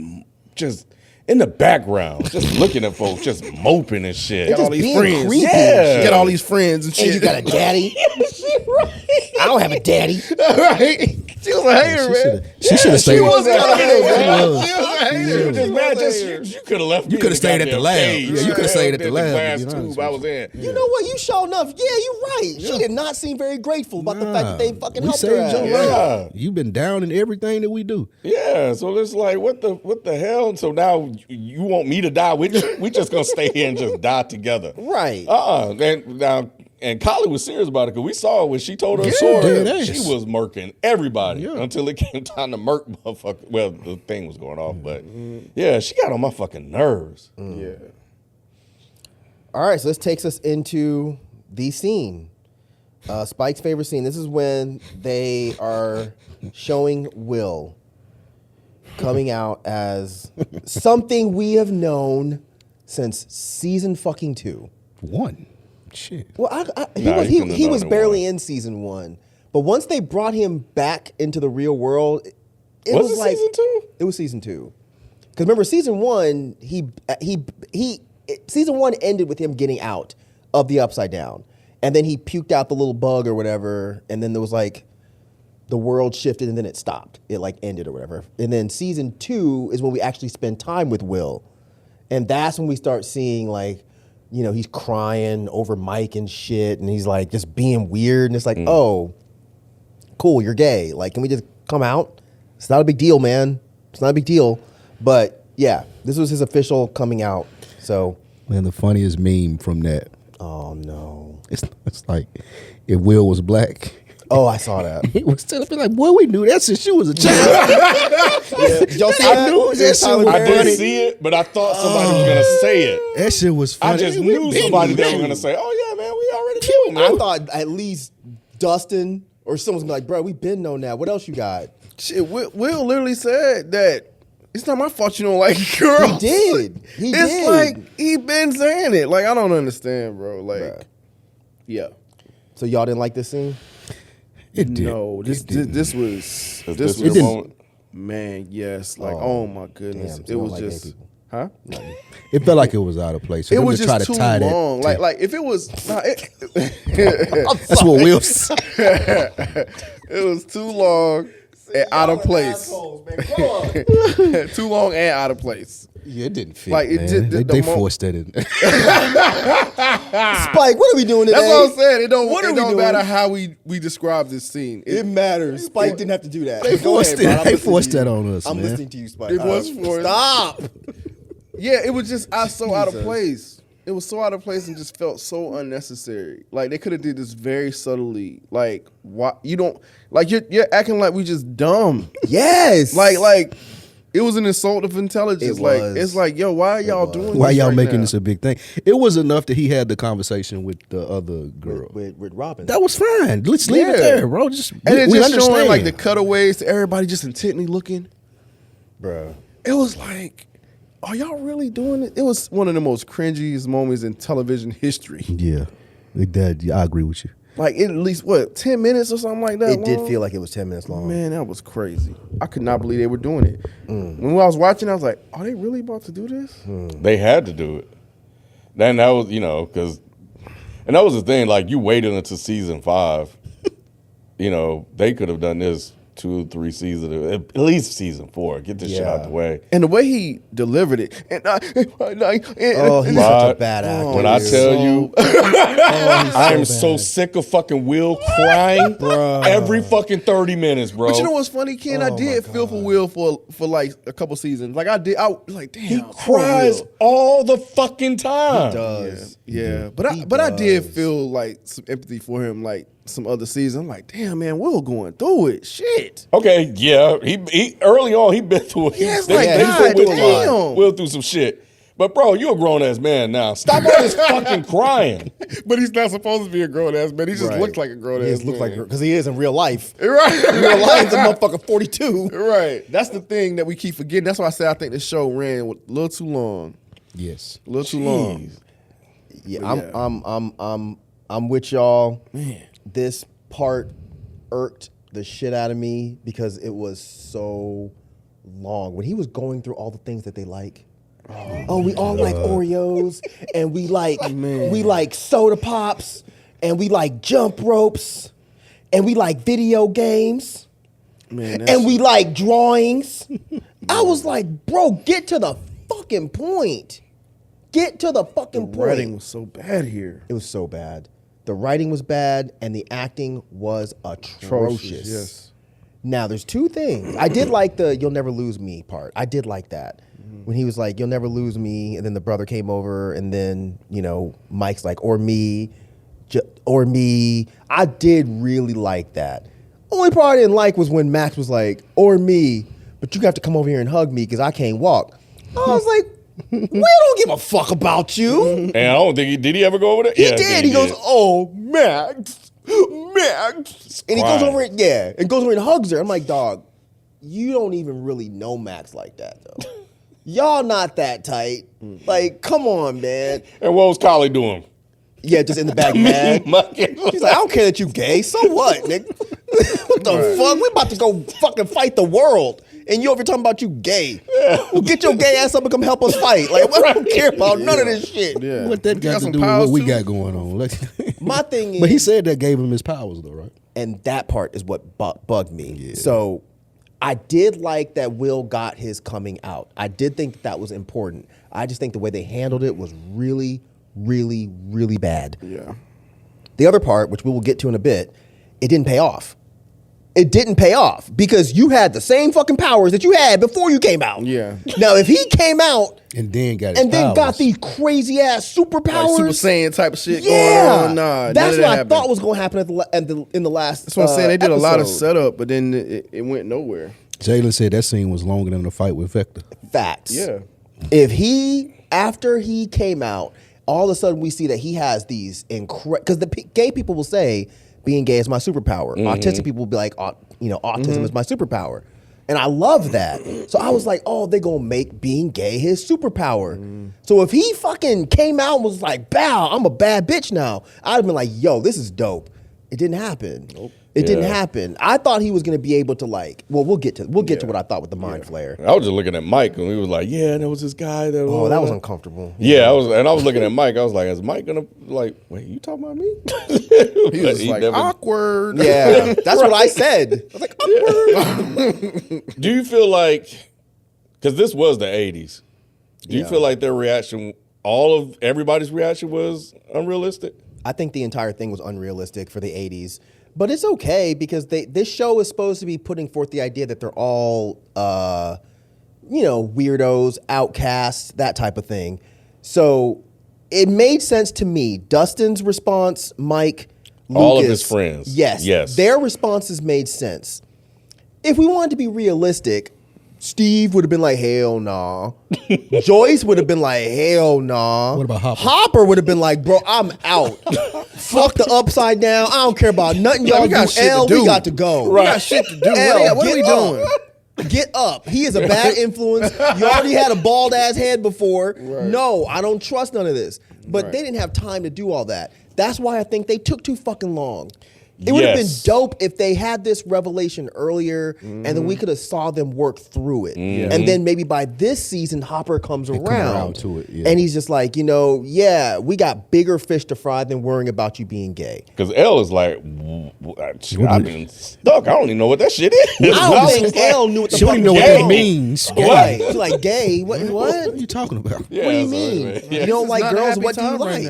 in the background, just looking at folks, just moping and shit.
Got all
just
these
being
friends.
creepy and
Yeah.
You got all these friends and shit.
And you got a daddy. I don't have a daddy.
right? She was a hater, man.
She should have stayed.
She was a hater, man.
She was a hater.
You just
She
mad,
was a
just
hater.
you could have left.
You
me
coulda
in the
stayed at the
goddamn
lab.
cage.
Yeah, you coulda stayed at the
In
lab, to
glass
be honest
tube I
with
was in.
You know what? You sure enough. Yeah, you're right. She did not seem very grateful about the fact that they fucking
we
helped her
saved your
out.
Yeah.
life. You've been down in everything that we do.
Yeah, so it's like, what the hell? And so now you want me to die with you? We just gonna stay here and just die together,
Right.
And Kylie was serious about it because we saw when she told her
dead
story,
ass.
she was murking everybody
Yeah.
until it came time to murk motherfucker. Well, the thing was going off, but yeah, she got on my fucking nerves.
Yeah.
All right, so this takes us into the scene. Spike's favorite scene. This is when they are showing Will coming out as something we have known since season fucking 2.
1. Shit.
Well, he
Nah,
was
he couldn't have
he
known
was
it
barely
was.
in season 1, but once they brought him back into the real world, it
Was
was
it
like
season 2?
It was season 2. Because remember, season 1, season 1 ended with him getting out of the Upside Down, and then he puked out the little bug or whatever, and then there was like the world shifted and then it stopped. It like ended or whatever. And then season 2 is when we actually spend time with Will, and that's when we start seeing like, you know, he's crying over Mike and shit, and he's like just being weird, and it's like, oh, cool, you're gay. Like, can we just come out? It's not a big deal, man. It's not a big deal. But yeah, this was his official coming out. So,
Man, the funniest meme from that.
oh no.
It's like if Will was black.
Oh, I saw that.
He was telling me like, boy, we knew that since you was a child.
Did y'all see that?
knew that shit was
I
funny.
didn't see it, but I thought somebody was gonna say it.
That shit was funny.
I just
We
knew
been
somebody that
knew.
was gonna say, "Oh yeah, man, we already knew, man."
I thought at least Dustin or someone's gonna be like, bro, we been known that. What else you got?
Shit, Will literally said that it's not my fault you don't like girls.
He did. He
It's
did.
like he been saying it. Like I don't understand, bro. Like,
Bruh.
yeah.
So y'all didn't like this scene?
It did.
No, this
Is
was
this
this
your
was
moment?
man. Yes, like oh my goodness,
damn, so
it
you
was
don't like gay
just
people.
huh.
It felt like it was out of place. For
It
them
was
to try
just
to
too
tie
long.
that.
Like if it was,
That's what Will said.
it was too long and out of place. Too long and out of place.
Yeah, it didn't fit.
Like, it
man.
just- the
they
mo-
forced that in.
Spike, what are we doing today?
That's what I'm saying. It don't.
What are
It
we
don't
doing?
matter how we describe this scene.
It matters. Spike didn't have to do that.
They
Go
forced
ahead, bro.
it.
I'm
They
listening
forced
to you.
that on us,
I'm
man.
listening to you, Spike.
It was forced.
Stop.
Yeah, it was just so out of place. It was so out of place and just felt so unnecessary. Like they could have did this very subtly. Like why you don't like you're acting like we just dumb.
Yes.
Like it was an insult of intelligence.
It
Like
was.
it's like yo, why are y'all doing?
Why
this
y'all
right
making
now?
this a big thing? It was enough that he had the conversation with the other girl.
with Robin.
That was fine. Let's leave it
Yeah.
there, bro. Just
And it
we
just
understand.
showing like the cutaways to everybody just intently looking.
Bruh.
It was like, are y'all really doing it? It was one of the most cringiest moments in television history.
Yeah, I agree with you.
Like at least what 10 minutes or something like that.
It did
long?
feel like it was 10 minutes long.
Man, that was crazy. I could not believe they were doing it. When I was watching, I was like, are they really about to do this?
They had to do it. Then that was, because, and that was the thing. Like you waited until season 5. They could have done this 2 or 3 seasons, at least season 4. Get this shit out the way.
And the way he delivered it. And
Oh, he's
But
such a bad actor.
When I
dude.
tell you,
Oh,
I am so sick of fucking Will crying every fucking 30 minutes, bro.
But you know what's funny, Ken? I did feel for Will for like a couple seasons. Like I was like, damn,
He
poor
cries
Will.
all the fucking time.
does.
Yeah, but I did feel like some empathy for him. Like some other season, I'm like, damn man, Will going through it. Shit.
Okay, yeah, he early on he been through it.
Yeah, it's
They-
like,
they
God
put
damn.
Will through some shit. But bro, you're a grown ass man now. Stop all this fucking crying.
But he's not supposed to be a grown ass man. He just
Right.
looks like a grown
He
ass
just looks
man.
like because he is in real life.
Right.
In real life, the motherfucker 42.
Right. That's the thing that we keep forgetting. That's why I say I think the show ran a little too long.
Yes.
A little too long.
Yeah,
But
I'm with y'all.
Man.
This part irked the shit out of me because it was so long. When he was going through all the things that they like. Oh, we all like Oreos, and we like soda pops, and we like jump ropes, and we like video games, and we like drawings. I was like, bro, get to the fucking point. Get to the fucking point.
The writing was so bad here.
It was so bad. The writing was bad, and the acting was atrocious.
Yes.
Now, there's two things. I did like the "you'll never lose me" part. I did like that. When he was like, "You'll never lose me," and then the brother came over, and then, Mike's like, or me. I did really like that. Only part I didn't like was when Max was like, or me, but you have to come over here and hug me because I can't walk. I was like, we don't give a fuck about you.
And I don't think did he ever go over there?
He did. He goes, oh, Max. And he goes over and hugs her. I'm like, dog, you don't even really know Max like that, though. Y'all not that tight. Like, come on, man.
And what was Collie doing?
Yeah, just in the back mad. He's like, I don't care that you gay. So what, nigga? What the fuck? We about to go fucking fight the world. And you over here talking about you gay. Well, get your gay ass up and come help us fight. Like, I don't care about none of this shit.
Yeah.
What that got to do with what we got going on?
My thing is...
But he said that gave him his powers, though, right?
And that part is what bugged me. Yeah. So I did like that Will got his coming out. I did think that was important. I just think the way they handled it was really, really, really bad.
Yeah.
The other part, which we will get to in a bit, it didn't pay off. It didn't pay off because you had the same fucking powers that you had before you came out.
Yeah.
Now, if he came out
and then
got these crazy ass superpowers,
like Super Saiyan type of shit
yeah,
going on, nah,
that's what I thought was going to happen in the last.
That's what I'm saying. They did
episode.
a lot of setup, but then it went nowhere.
Jalen said that scene was longer than the fight with Vector.
Facts.
Yeah.
After he came out, all of a sudden we see that he has these because the gay people will say being gay is my superpower. Autistic people will be like, autism is my superpower. And I love that. So I was like, oh, they're going to make being gay his superpower. So if he fucking came out and was like, bow, I'm a bad bitch now, I'd have been like, yo, this is dope. It didn't happen. Nope. It didn't happen. I thought he was going to be able to we'll get to what I thought with the mind flare.
I was just looking at Mike and he was like, yeah, there was this guy that
was uncomfortable.
Yeah, I was looking at Mike. I was like, is Mike gonna wait, you talking about me?
He was like, awkward.
Yeah, that's what I said. I was like, awkward.
Do you feel like, because this was the 80s, do you feel like their reaction, everybody's reaction was unrealistic?
I think the entire thing was unrealistic for the 80s. But it's okay because this show is supposed to be putting forth the idea that they're all, weirdos, outcasts, that type of thing. So it made sense to me. Dustin's response, Mike, Lucas,
all of his friends.
Yes. Their responses made sense. If we wanted to be realistic, Steve would have been like, hell nah. Joyce would have been like, hell nah.
What about Harper?
Harper would have been like, bro, I'm out. Fuck the upside down. I don't care about nothing y'all do. We got to go.
Right. We got shit to do. What are we doing?
Get up. He is a bad influence. You already had a bald ass head before. Right. No, I don't trust none of this. But they didn't have time to do all that. That's why I think they took too fucking long. It would have been dope if they had this revelation earlier, and then we could have saw them work through it. And then maybe by this season, Hopper comes around
to it,
and he's just like, we got bigger fish to fry than worrying about you being gay.
Because Elle is like, I've been stuck. I don't even know what that shit is.
I don't think Elle knew what the fuck.
She don't even know what that means.
Right? She's like, gay? What?
What are you talking about?
Yeah,
what do you mean? You don't like girls? What do you like?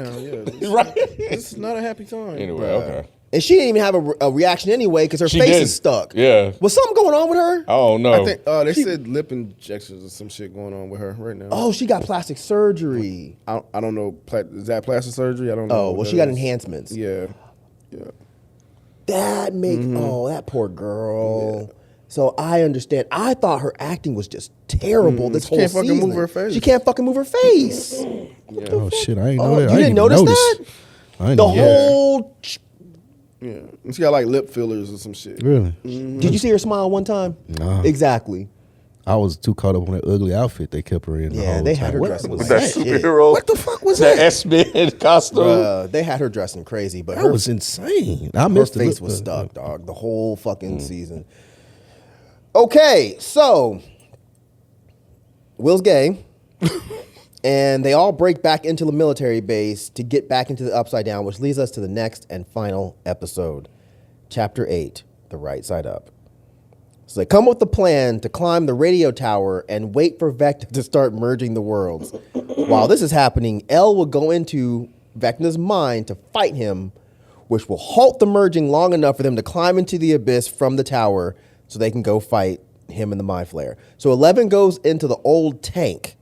Right. It's not a happy time.
Anyway, okay.
And she didn't even have a reaction anyway because her face is stuck.
Yeah.
Was something going on with her?
Oh, no.
I think they said lip injections or some shit going on with her right now.
Oh, she got plastic surgery.
I don't know. Is that plastic surgery? I don't know.
Oh, well, she got enhancements.
Yeah.
That that poor girl. Yeah. So I understand. I thought her acting was just terrible this whole season.
She can't fucking move her face.
She can't fucking move her face.
Oh, shit. I ain't know that.
You didn't notice that? The whole...
Yeah, she got like lip fillers or some shit.
Really?
Did you see her smile one time?
No.
Exactly.
I was too caught up on that ugly outfit they kept her in. The
Yeah,
whole
they
time.
had her
What
dressing
was
like
That
that shit.
superhero.
What the fuck was
that
that?
S-Men costume.
They had her dressing crazy, but
That
her
was insane. I
her
missed
face
the
was stuck, dog, the whole fucking season. Okay, so Will's gay, and they all break back into the military base to get back into the Upside Down, which leads us to the next and final episode, Chapter 8, The Right Side Up. So they come up with a plan to climb the radio tower and wait for Vecna to start merging the worlds. While this is happening, El will go into Vecna's mind to fight him, which will halt the merging long enough for them to climb into the abyss from the tower so they can go fight him in the Mind Flayer. So 11 goes into the old tank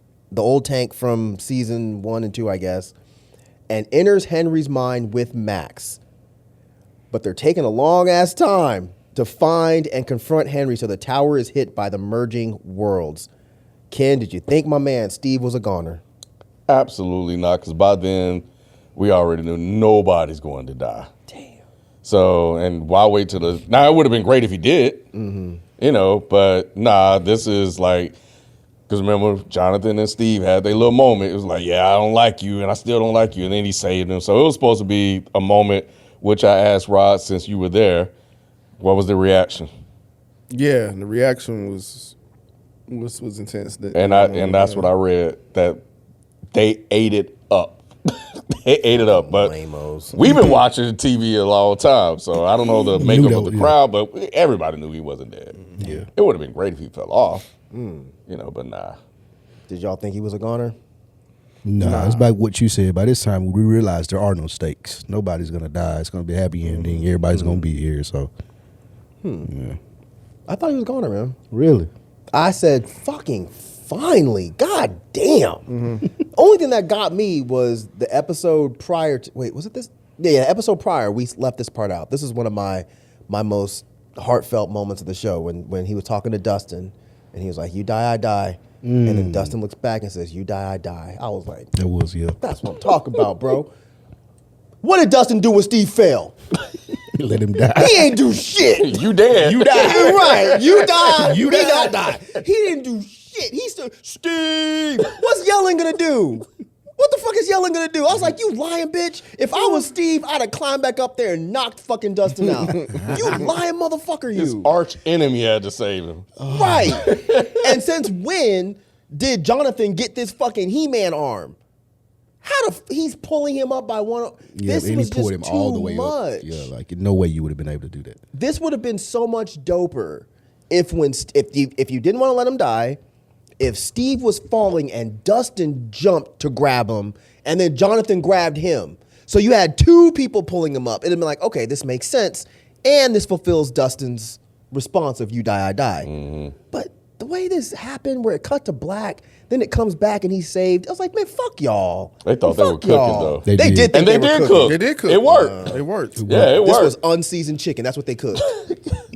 from season 1 and 2, I guess, and enters Henry's mind with Max. But they're taking a long-ass time to find and confront Henry, so the tower is hit by the merging worlds. Ken, did you think my man Steve was a goner?
Absolutely not, because by then we already knew nobody's going to die.
Damn.
So, and why wait till the... Now, it would have been great if he did, you know, but nah, this is like... Because remember, Jonathan and Steve had their little moment. It was like, yeah, I don't like you, and I still don't like you. And then he saved them. So it was supposed to be a moment, which I asked Rod, since you were there, what was the reaction?
Yeah, the reaction was intense.
And that's what I read, that they ate it up. They ate it up. But
Lamos.
we've been watching TV a long time, so I don't know the makeup of the crowd, but everybody knew he wasn't dead.
Yeah.
It would have been great if he fell off, you know, but nah.
Did y'all think he was a goner?
No, it's about what you said. By this time, we realized there are no stakes. Nobody's gonna die. It's gonna be a happy ending. Everybody's gonna be here. So, yeah.
I thought he was a goner, man.
Really,
I said, fucking finally. God damn. Only thing that got me was the episode prior to, wait, was it this? Yeah, episode prior, we left this part out. This is one of my most heartfelt moments of the show when he was talking to Dustin and he was like, you die, I die. And then Dustin looks back and says, you die, I die. I was like,
that was
that's what I'm talking about, bro. What did Dustin do when Steve fell?
Let him die.
He ain't do shit.
You dead.
You died. Right. You died. You did not die. He didn't do shit. He still, Steve, what's Yelling gonna do? What the fuck is Yelling gonna do? I was like, you lying bitch. If I was Steve, I'd have climbed back up there and knocked fucking Dustin out. You lying motherfucker,
His
you.
arch enemy had to save him.
Right. And since when did Jonathan get this fucking He-Man arm? He's pulling him up by one.
Yeah,
This
and
was
he pulled
just
him all
too
the way
much.
up. Yeah, like no way you would have been able to do that.
This would have been so much doper if you didn't want to let him die, if Steve was falling and Dustin jumped to grab him and then Jonathan grabbed him. So you had two people pulling him up. It'd have been like, okay, this makes sense. And this fulfills Dustin's response of you die, I die. But the way this happened where it cut to black, then it comes back and he's saved. I was like, man, fuck y'all.
They thought they were
Fuck
cooking,
y'all.
though.
They
They
did.
did think
And they
were
did
cooking.
cook.
They did cook.
It worked.
It worked.
Yeah, it
This
worked.
was unseasoned chicken. That's what they cooked.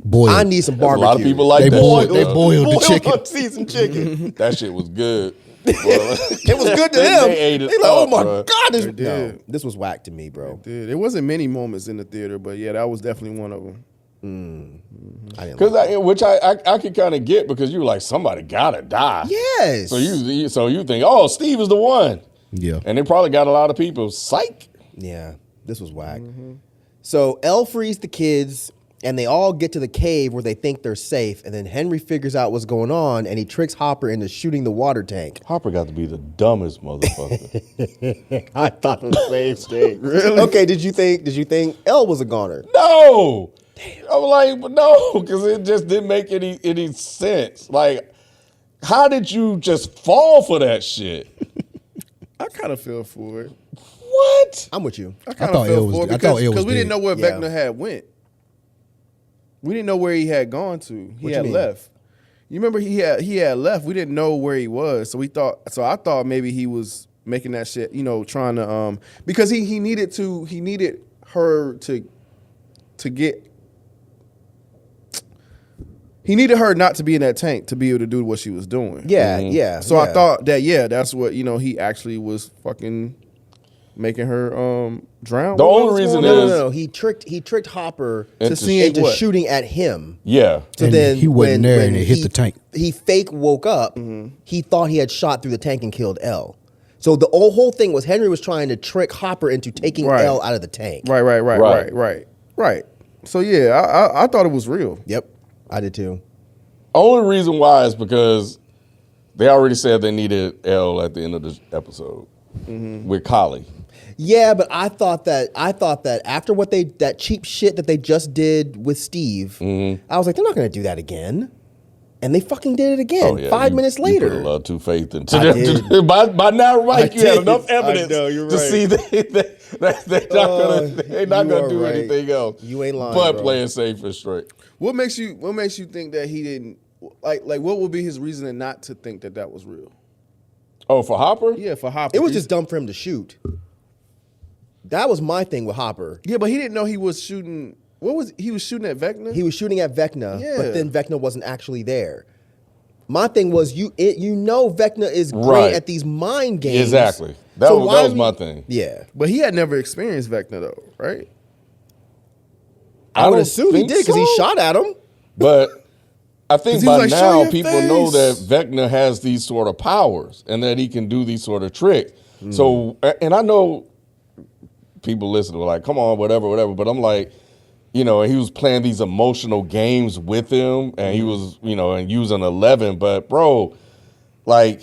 Boiled.
I need some
a
barbecue.
lot of people like
They
that.
boiled-
shit,
they
though.
boiled the chicken.
Unseasoned chicken.
That shit was good.
It was good to
They
them.
ate it
They like, oh
up,
my
bro.
God, this,
They did.
no, this was whack to me, bro.
Dude, it wasn't many moments in the theater, but yeah, that was definitely one of them.
I didn't
Because
like
which I could kind of get, because you were like, somebody gotta die.
Yes.
So you think, oh, Steve is the one,
Yeah.
and they probably got a lot of people. Psych.
Yeah, this was whack. So Elle frees the kids, and they all get to the cave where they think they're safe. And then Henry figures out what's going on, and he tricks Hopper into shooting the water tank.
Harper got to be the dumbest motherfucker.
I thought the same thing. Really? Okay. Did you think Elle was a goner?
No. Damn. I was like, but no, because it just didn't make any sense. Like, how did you just fall for that shit?
I kind of feel for it.
What?
I'm with you.
I kind
thought
of feel
Elle was-
for it
I thought Elle was
because we didn't
dead.
know where
Yeah.
Vecna had went. We didn't know where he had gone to. He
What you
had
mean?
left. You remember he had left. We didn't know where he was, so I thought maybe he was making that shit. You know, trying to because he needed her to get. He needed her not to be in that tank to be able to do what she was doing.
Yeah, yeah.
So
yeah.
I thought that that's what he actually was fucking. making her drown.
The
What
only
was
reason
going on?
No. He tricked Hopper
Into
seeing what?
shooting at him.
Yeah.
So
And
then
he wasn't there and it hit the tank.
He fake woke up. He thought he had shot through the tank and killed L. So the whole thing was Henry was trying to trick Hopper into taking
Right.
L out of the tank.
Right. So yeah, I thought it was real.
Yep, I did too.
Only reason why is because they already said they needed L at the end of the episode with Collie.
Yeah, but I thought that after that cheap shit that they just did with Steve, I was like, they're not going to do that again. And they fucking did it again.
Oh, yeah,
5 minutes
You
later.
put a lot of faith into
I
them.
did.
By now, Mike,
I
you had
did.
enough
I
evidence
know, you're
to
right.
see they're not
You
gonna
are
do
right.
anything else.
You ain't lying,
but
bro.
playing safe and straight.
What makes you think that he didn't like what would be his reasoning not to think that was real?
Oh, for Hopper?
Yeah, for Hopper.
It was just dumb for him to shoot. That was my thing with Hopper.
Yeah, but he didn't know he was shooting. He was shooting at Vecna?
He was shooting at Vecna,
Yeah.
but then Vecna wasn't actually there. My thing was, Vecna is great
Right.
at these mind games.
Exactly. That
why
was
we-
my thing.
Yeah.
But he had never experienced Vecna though, right?
I would
don't
assume he
think
did because he
so.
shot at him.
But I think
'Cause he
by
was like, "Show
now
your
people know that
face."
Vecna has these sort of powers and that he can do these sort of tricks. So, and I know people listen to like, come on, whatever. But I'm like, he was playing these emotional games with him and he was, and using 11. But bro, like,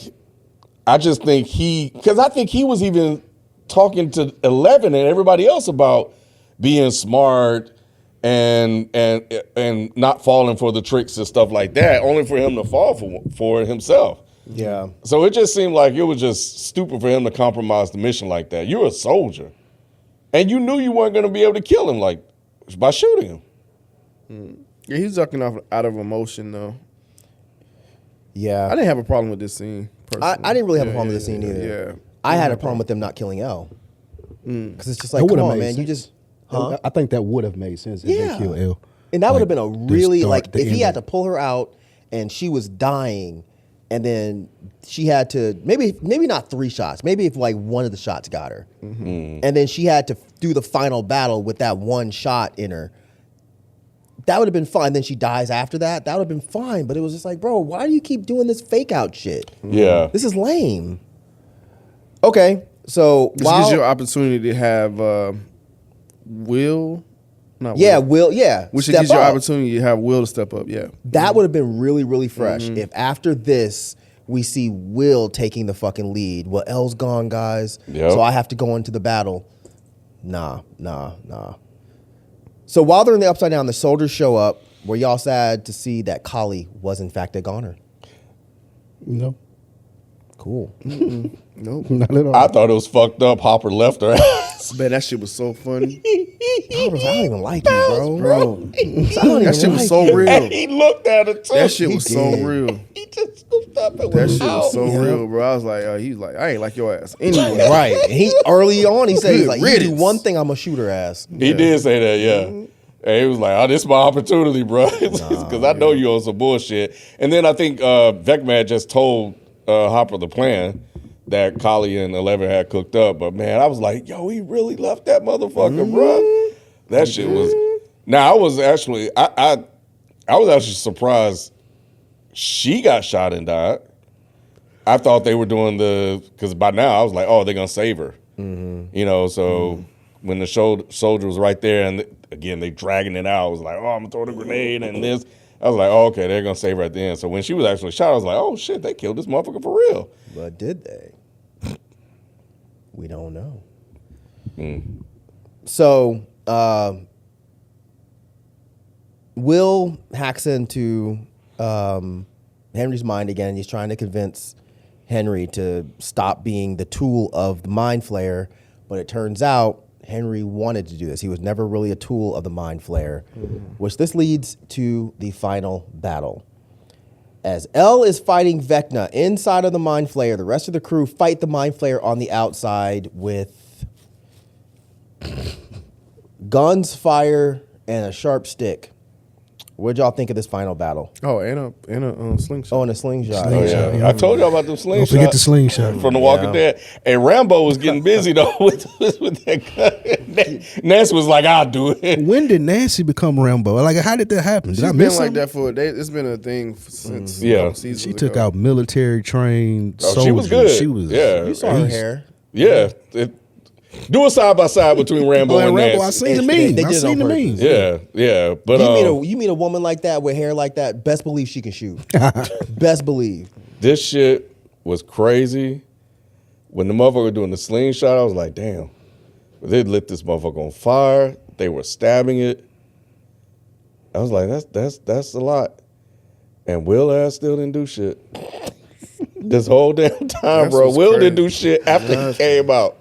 I just think because I think he was even talking to 11 and everybody else about being smart and not falling for the tricks and stuff like that, only for him to fall for it himself.
Yeah.
So it just seemed like it was just stupid for him to compromise the mission like that. You're a soldier. And you knew you weren't going to be able to kill him by shooting him.
Yeah, he's ducking out of emotion though.
Yeah.
I didn't have a problem with this scene. Personally.
I didn't really have a problem with this scene either.
Yeah.
I had a problem with them not killing L. Because it's just
That
like, come
would've
on,
made
man. You
sense.
just, huh?
I think that would have made sense if
Yeah.
they killed L.
And that would have
Like,
been a
the
really,
start,
like,
the
if he had to
ending.
pull her out and she was dying and then she had to, maybe not 3 shots, maybe if like one of the shots got her. And then she had to do the final battle with that one shot in her. That would have been fine. Then she dies after that. That would have been fine. But it was just like, bro, why do you keep doing this fake out shit?
Yeah.
This is lame. Okay, so
This gives you an opportunity to have Will. Not
Will,
Which
step
gives you an
up.
opportunity to have Will to step up. Yeah.
That would have been really, really fresh if after this we see Will taking the fucking lead. Well, L's gone, guys.
Yep.
So I have to go into the battle. Nah. So while they're in the Upside Down, the soldiers show up. Were y'all sad to see that Collie was in fact a goner?
No,
Cool.
Nope.
not at all.
I thought it was fucked up. Hopper left her ass.
Man, that shit was so funny.
I don't even like you, bro.
Bro.
I don't
That shit
even
was
like
so
you.
real.
And he looked at her too.
That shit was
He
so
did.
real.
He just scooped up and
That
was
shit was so
Yeah.
real, bro. I was like, he was like, I ain't like your ass. Anyway.
Right. And he early on he said, he's
Good
like, you do
riddance.
one thing, I'm gonna shoot her ass.
He did say that, yeah. And he was like, this is my opportunity, bro. Because I know you on some bullshit. And then I think Vecna just told Hopper the plan that Collie and 11 had cooked up. But, man, I was like, yo, he really left that motherfucker, bro. That shit was... Now, I was actually... I was actually surprised she got shot and died. I thought they were doing because by now I was like, oh, they're going to save her. So when the soldier was right there and again, they dragging it out, I was like, oh, I'm going to throw the grenade and this. I was like, oh, okay, they're going to save her at the end. So when she was actually shot, I was like, oh, shit, they killed this motherfucker for real.
But did they? We don't know. So Will hacks into Henry's mind again. He's trying to convince Henry to stop being the tool of the Mind Flayer, but it turns out Henry wanted to do this. He was never really a tool of the Mind Flayer, which this leads to the final battle. As L is fighting Vecna inside of the Mind Flayer, the rest of the crew fight the Mind Flayer on the outside with guns, fire, and a sharp stick. What'd y'all think of this final battle?
Oh, and a slingshot.
Oh, and a slingshot.
Oh, yeah. I told y'all about them
Don't forget the
slingshots
slingshot.
from The Walking Dead. And Rambo was getting busy, though, with that gun. Nancy was like, I'll do it.
When did Nancy become Rambo? Like, how did that happen? Did
She's
I
been
miss
like
something?
that for a day. It's been a thing since
Yeah.
a couple seasons
She
ago.
took out military trained
Oh,
soldiers.
she was good.
She was.
Yeah.
You saw her hair.
Yeah. Do a side by side between Rambo
Oh,
and
and Rambo, I
Nancy.
seen the
They
memes.
did
I
it
seen
on
the
purpose.
memes.
Yeah. But
You meet a woman like that with hair like that, best believe she can shoot. Best believe.
this shit was crazy. When the motherfucker was doing the slingshot, I was like, damn. They lit this motherfucker on fire. They were stabbing it. I was like, that's a lot. And Will ass still didn't do shit. This whole damn time,
That's
bro.
what's
Will
crazy.
didn't do shit after he came out.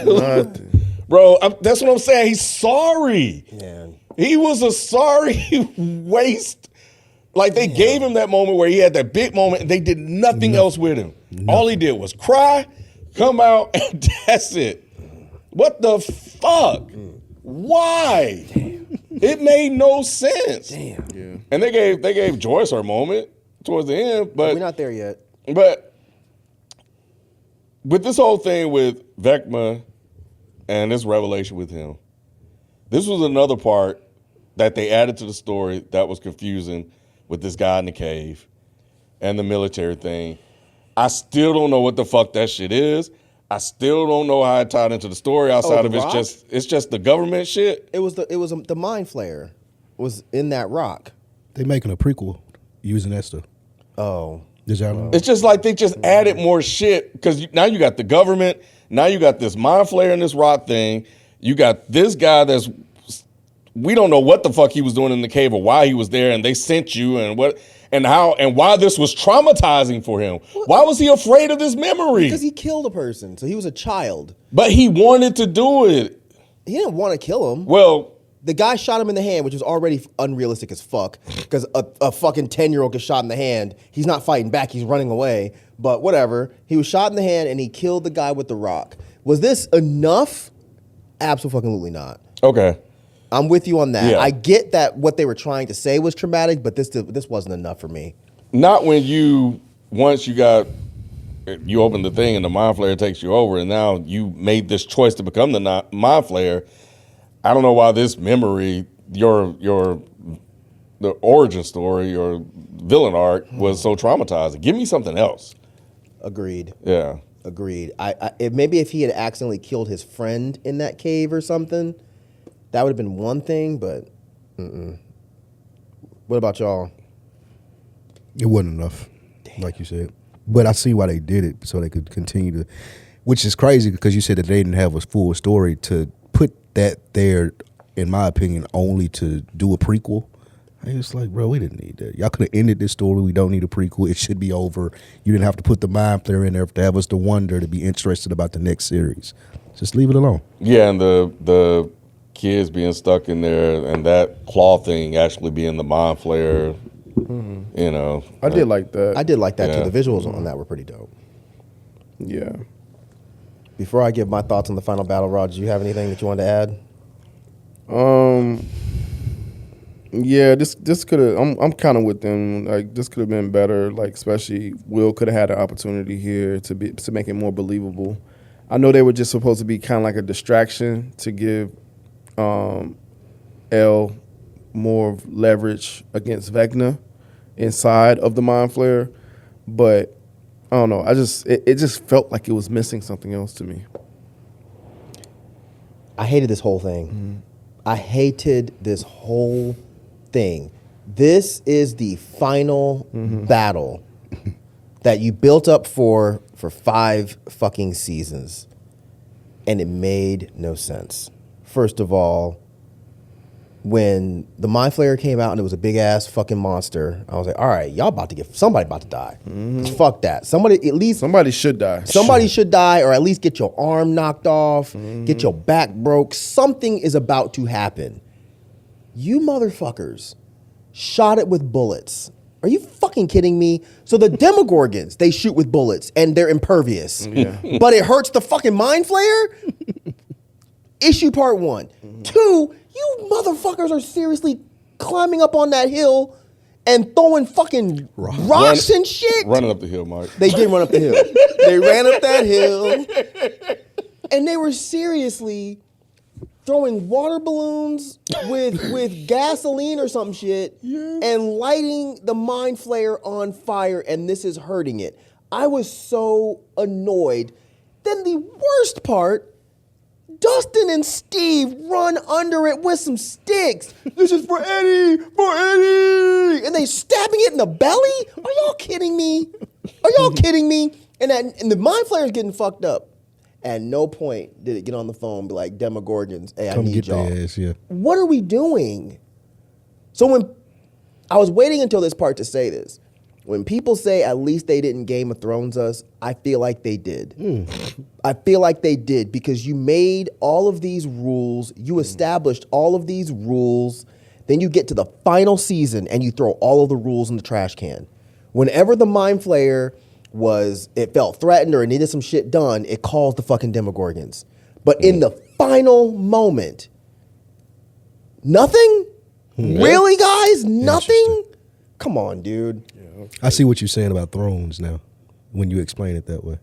Nothing.
Bro, that's what I'm saying. He's sorry.
Man.
He was a sorry waste. Like, they gave him that moment where he had that big moment and they did nothing else with him. All he did was cry, come out, and that's it. What the fuck? Why? It made no sense.
Damn.
Yeah.
And they gave Joyce her moment towards the end,
We're
but
not there yet.
with this whole thing with Vecna and this revelation with him, this was another part that they added to the story that was confusing with this guy in the cave and the military thing. I still don't know what the fuck that shit is. I still don't know how it tied into the story outside
the
of
rock?
it's just the government shit.
It was the mind flayer was in that rock.
They making a prequel using that stuff.
Oh.
Did y'all know?
It's just like they just added more shit because now you got the government. Now you got this mind flayer and this rock thing. You got this guy we don't know what the fuck he was doing in the cave or why he was there, and they sent you and what and how and why this was traumatizing for him. Why was he afraid of this memory?
Because he killed a person, so he was a child.
But he wanted to do it.
He didn't want to kill him.
Well,
The guy shot him in the hand, which was already unrealistic as fuck. Because a fucking 10-year-old gets shot in the hand. He's not fighting back. He's running away. But whatever. He was shot in the hand, and he killed the guy with the rock. Was this enough? Absolutely not.
okay.
I'm with you on that.
Yeah.
I get that what they were trying to say was traumatic, but this wasn't enough for me.
Not when once you open the thing and the mind flayer takes you over, and now you made this choice to become the mind flayer. I don't know why this memory, the origin story, your villain arc was so traumatizing. Give me something else.
Agreed.
Yeah.
Agreed. Maybe if he had accidentally killed his friend in that cave or something, that would have been one thing, but What about y'all?
It wasn't enough, like you said. But I see why they did it, so they could continue to, which is crazy because you said that they didn't have a full story to put that there, in my opinion, only to do a prequel. I was like, bro, we didn't need that. Y'all could have ended this story. We don't need a prequel. It should be over. You didn't have to put the mind flayer in there to have us to wonder, to be interested about the next series. Just leave it alone.
Yeah, and the kids being stuck in there and that claw thing actually being the mind flayer, you know.
I did like that.
I did like that
Yeah.
too. The visuals on that were pretty dope.
Yeah.
Before I give my thoughts on the final battle, Rod, do you have anything that you wanted to add?
Yeah, this could have. I'm kind of with them. Like, this could have been better. Like, especially Will could have had an opportunity here to make it more believable. I know they were just supposed to be kind of like a distraction to give L more leverage against Vecna inside of the mind flayer, but I don't know. It just felt like it was missing something else to me.
I hated this whole thing. I hated this whole thing. This is the final battle that you built up for 5 fucking seasons, and it made no sense. First of all, when the Mind Flayer came out and it was a big ass fucking monster, I was like, all right, somebody about to die. Fuck that. Somebody
should die.
Somebody should die, or at least get your arm knocked off, get your back broke. Something is about to happen. You motherfuckers shot it with bullets. Are you fucking kidding me? So the Demogorgons, they shoot with bullets and they're impervious.
Yeah.
But it hurts the fucking Mind Flayer? Issue part 1. 2, you motherfuckers are seriously climbing up on that hill and throwing fucking rocks and shit.
Running up the hill, Mike.
They did run up the hill. They ran up that hill. And they were seriously throwing water balloons with gasoline or some shit and lighting the mind flayer on fire, and this is hurting it. I was so annoyed. Then the worst part, Dustin and Steve run under it with some sticks. This is for Eddie, and they stabbing it in the belly. Are y'all kidding me? And the mind flayer's getting fucked up. At no point did it get on the phone and be like, Demogorgons, hey,
Come
I need
get
y'all.
their ass, yeah.
What are we doing? So when I was waiting until this part to say this, when people say at least they didn't Game of Thrones us, I feel like they did. I feel like they did because you made all of these rules, you established all of these rules, then you get to the final season and you throw all of the rules in the trash can. Whenever the Mind Flayer it felt threatened or it needed some shit done, it calls the fucking Demogorgons. But in the final moment, nothing? Really, guys? Nothing? Come on, dude.
I see what you're saying about Thrones now when you explain it that way.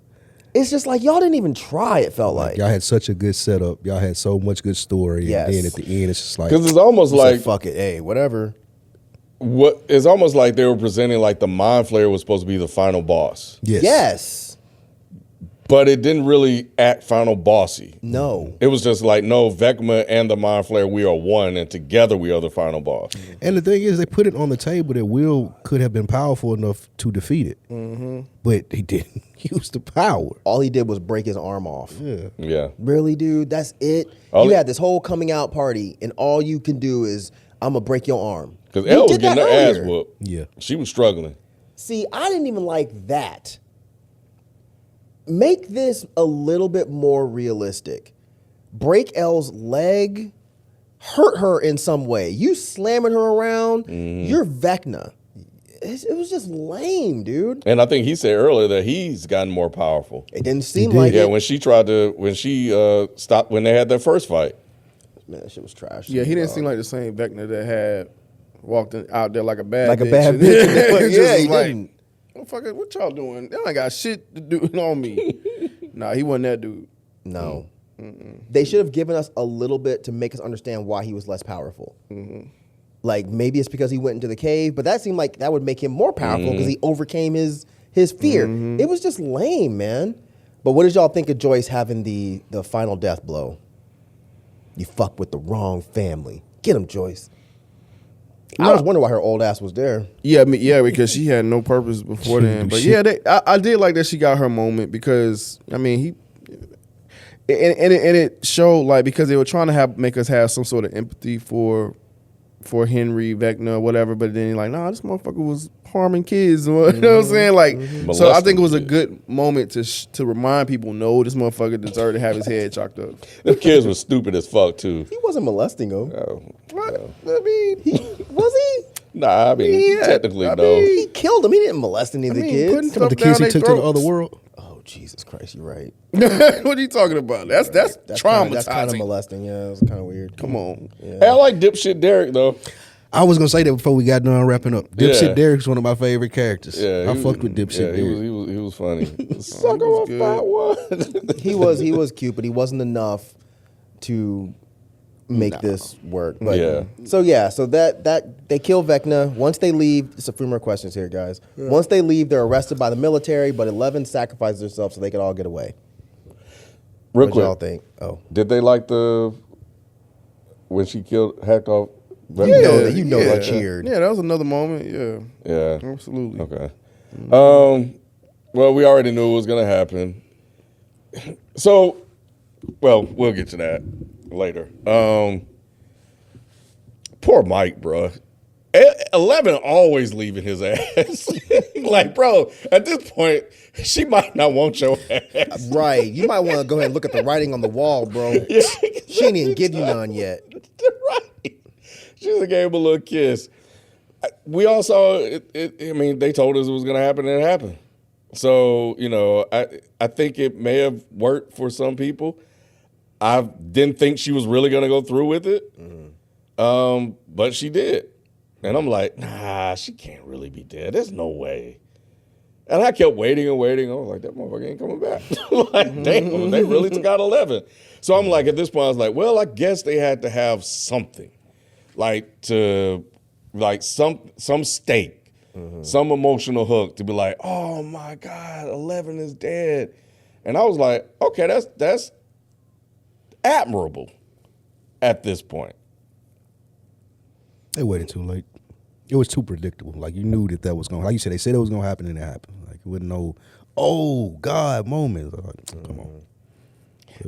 It's just like y'all didn't even try, it felt like.
Y'all had such a good setup. Y'all had so much good story.
Yes.
And then at the end, it's just like.
Because it's almost
It's like,
like
fuck it, hey, whatever.
it's almost like they were presenting like the Mind Flayer was supposed to be the final boss,
Yes.
but it didn't really act final bossy.
No.
It was just like, no, Vecna and the Mind Flayer, we are one, and together we are the final boss.
And the thing is, they put it on the table that Will could have been powerful enough to defeat it. But he didn't use the power.
All he did was break his arm off.
Yeah.
Really, dude? That's it?
All
you
it-
had this whole coming out party, and all you can do is, I'm going to break your arm.
Because
You
Elle was
did
getting
that
her ass
earlier.
whooped.
Yeah.
She was struggling.
See, I didn't even like that. Make this a little bit more realistic. Break Elle's leg, hurt her in some way. You slamming her around, you're Vecna. It was just lame, dude.
And I think he said earlier that he's gotten more powerful.
It didn't seem
did.
like
Yeah,
it.
when she stopped, when they had their first fight.
Man, that shit was trash.
Yeah, he didn't seem like the same Vecna that had walked out there like a bad
Like a
bitch.
bad bitch.
It just
Yeah,
was
he
like,
didn't.
motherfucker, what y'all doing? Y'all ain't got shit to do on me. Nah, he wasn't that dude.
No. They should have given us a little bit to make us understand why he was less powerful. Like, maybe it's because he went into the cave, but that seemed like that would make him more powerful because he overcame his fear. It was just lame, man. But what did y'all think of Joyce having the final death blow? You fucked with the wrong family. Get him, Joyce. I was wondering why her old ass was there.
Yeah, because she had no purpose before then. But yeah, I did like that she got her moment because I mean it showed like because they were trying to make us have some sort of empathy for Henry Vecna or whatever, but then like, nah, this motherfucker was harming kids. You know what I'm saying? Like, so I think it was a good moment to remind people, no, this motherfucker deserved to have his head chopped up.
Them kids were stupid as fuck too.
He wasn't molesting him.
What? I mean,
Was he?
Nah, I mean
Yeah,
technically
I
no.
mean-
He killed him. He didn't molest any of the kids.
putting
Some of the
stuff down
kids he
they
took to the
throats.
other world.
Oh, Jesus Christ, you're right.
What are you talking about? That's traumatizing.
That's kind of molesting. Yeah, it was kind of weird.
Come on.
Hey, I like dipshit Derek though.
I was gonna say that before we got done wrapping up. Dipshit
Yeah.
Derek's one of my favorite characters.
Yeah,
I fucked with Dipshit
Yeah,
Derek.
he was funny. Suck on
good.
a fat one.
He was cute, but he wasn't enough to make this work. But
Yeah.
So that they kill Vecna. Once they leave, it's a few more questions here, guys. Once they leave, they're arrested by the military, but 11 sacrifices themselves so they could all get away.
Real
What y'all
quick,
think? Oh,
did they like when she hacked off?
you know I cheered.
Yeah, that was another moment. Yeah,
Yeah.
absolutely.
Okay. Well, we already knew it was gonna happen. So, well, we'll get to that later. Poor Mike, bro. 11 always leaving his ass. Like, bro, at this point, she might not want your ass.
Right. You might want to go ahead and look at the writing on the wall, bro. She ain't even give you none yet.
Right. She just gave him a little kiss. We all saw it. I mean, they told us it was going to happen, and it happened. So, you know, I think it may have worked for some people. I didn't think she was really going to go through with it, but she did. And I'm like, nah, she can't really be dead. There's no way. And I kept waiting and waiting. I was like, that motherfucker ain't coming back. Like, damn, they really took out 11. So I'm like, at this point, I was like, well, I guess they had to have something. Like some stake, some emotional hook to be like, oh my God, 11 is dead. And I was like, okay, that's admirable at this point.
They waited too late. It was too predictable. Like, you knew that was going to, like you said, they said it was going to happen and it happened. Like, it wasn't no, oh, God moment. Like, come on.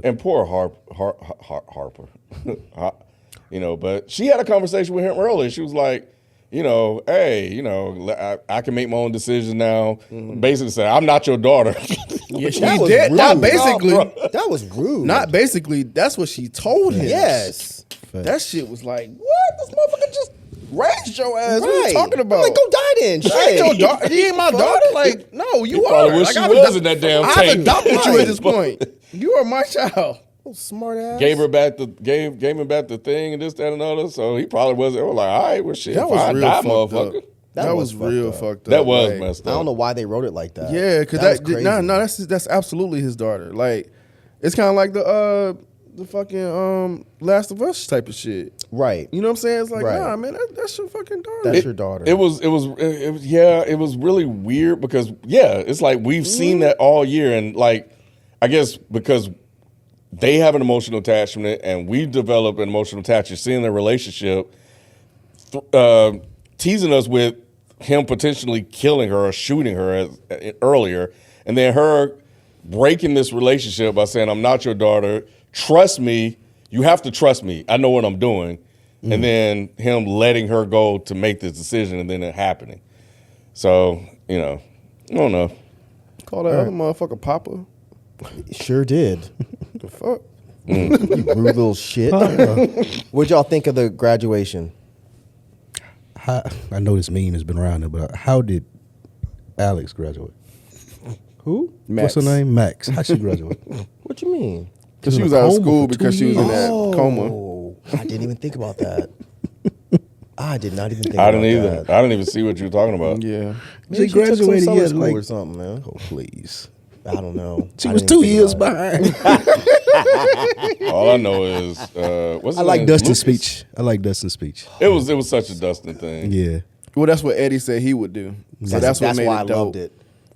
And poor Harper. But she had a conversation with him earlier. She was like, hey, I can make my own decisions now. Basically said, I'm not your daughter.
Yeah, she
That was
did.
rude.
Not basically.
That was rude.
Not basically. That's what she told him.
Yes.
That shit was like, what? This motherfucker just raised your ass. What are you
Right.
talking about?
Like, go die then.
She ain't your
Shit.
daughter. He ain't my daughter. Like, no, you
He
are.
probably wish
Like,
she
I've
was in that damn
I've
tape.
adopted you
Right.
at this point. You are my child.
Oh, smart ass.
Gave him back the thing and this, that, and another. So he probably wasn't. They were like, all right, well, shit,
That was
fine,
real
die,
fucked
motherfucker.
up.
That
That
was
was real
fucked up.
fucked up.
That was
Like,
messed
I
up.
don't know why they wrote it like that.
Yeah, because
was crazy.
that's absolutely his daughter. Like, it's kind of like the fucking Last of Us type of shit.
Right.
You know what I'm saying? It's like,
Right.
nah, man, that's your fucking daughter.
That's your daughter.
It was really weird because it's like we've seen that all year, and like I guess because they have an emotional attachment and we've developed an emotional attachment, seeing their relationship, teasing us with him potentially killing her or shooting her earlier, and then her breaking this relationship by saying, I'm not your daughter, trust me, you have to trust me, I know what I'm doing. And then him letting her go to make this decision and then it happening. So, I don't know.
Call that other motherfucker Papa.
Sure did.
The fuck?
You rude little shit. What'd y'all think of the graduation?
I know this meme has been around there, but how did Alex graduate?
Who?
What's her name? Max. How'd she graduate?
What you mean?
Because she
in
was
a
out of
coma
school
for 2
because she was in that
years.
coma.
Oh, I didn't even think about that. I did not even think
I
about
didn't either.
that.
I didn't even see what you were talking about.
Yeah.
Maybe
She
took some
graduated
summer
yet,
school
like-
or something, man.
Oh, please.
I don't know.
She
I
was
didn't
2
think
years
about it.
behind.
All I know is what's
I
his
like
name?
Dustin's
Lucas?
speech. I like Dustin's speech.
It was such a Dustin thing.
Yeah.
Well, that's what Eddie said he would do. So that's what made
why
it
I
dope.
loved it.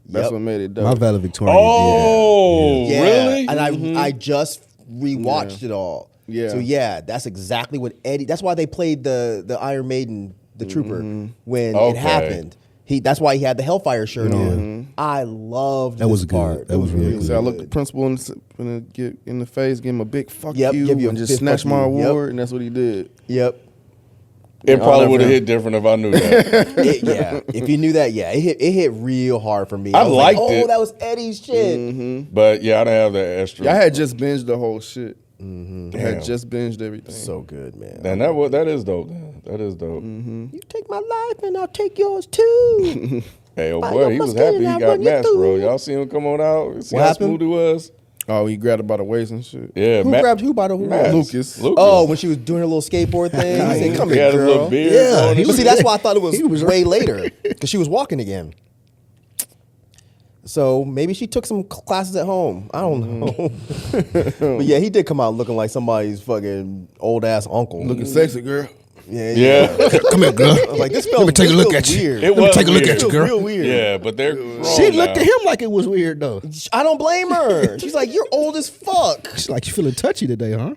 That's
Yep.
what made it dope.
My valedictorian
Oh,
Yeah,
really?
and I just rewatched it all.
Yeah.
So yeah, that's exactly what Eddie. That's why they played the Iron Maiden, the Trooper, when
Okay.
it happened. That's why he had the Hellfire shirt on. I loved
That was
this
good.
part.
That was really
So I
good.
looked the principal in the face, give him a big fuck
Yep,
you,
give you a
and just
big
snatch
fuck
my
you. Yep.
award, and that's what he did.
Yep.
It probably
I'll
would have
never-
hit different if I knew that.
Yeah. If you knew that, yeah, it hit real hard for me.
I
was
liked
like,
it.
oh, that was Eddie's shit.
But yeah, I didn't have that extra.
Yeah, I had just binged the whole shit. I
Damn.
had just binged everything.
So good, man.
And that is dope. That is dope.
You take my life and I'll take yours too.
Hey, oh
Buy
boy,
your
he was
musket
happy
and
he
I'll
got
run you
matched, bro.
through.
Y'all see him come on out? See
What
how
happened?
smooth he was?
Oh, he grabbed her by the waist and shit.
Yeah,
Who grabbed who by the
Max.
Lucas.
Oh, when she was doing her little skateboard thing. He said, come
he
here,
had his
girl.
little beard.
Yeah,
on
he
and
But see,
shit.
that's why I thought it was,
He was
way later, because she was walking again. So maybe she took some classes at home. I don't know. But yeah, he did come out looking like somebody's fucking old ass uncle.
Looking sexy, girl.
Yeah,
Come here, girl.
I was like, this
Let me take a look at you.
weird.
it
Let me
was
take a look
weird.
at you,
It feels
girl.
real weird.
Yeah, but they're grown
She looked
now.
at him like it was weird though.
I don't blame her. She's like, you're old as fuck.
She's like, you feeling touchy today, huh?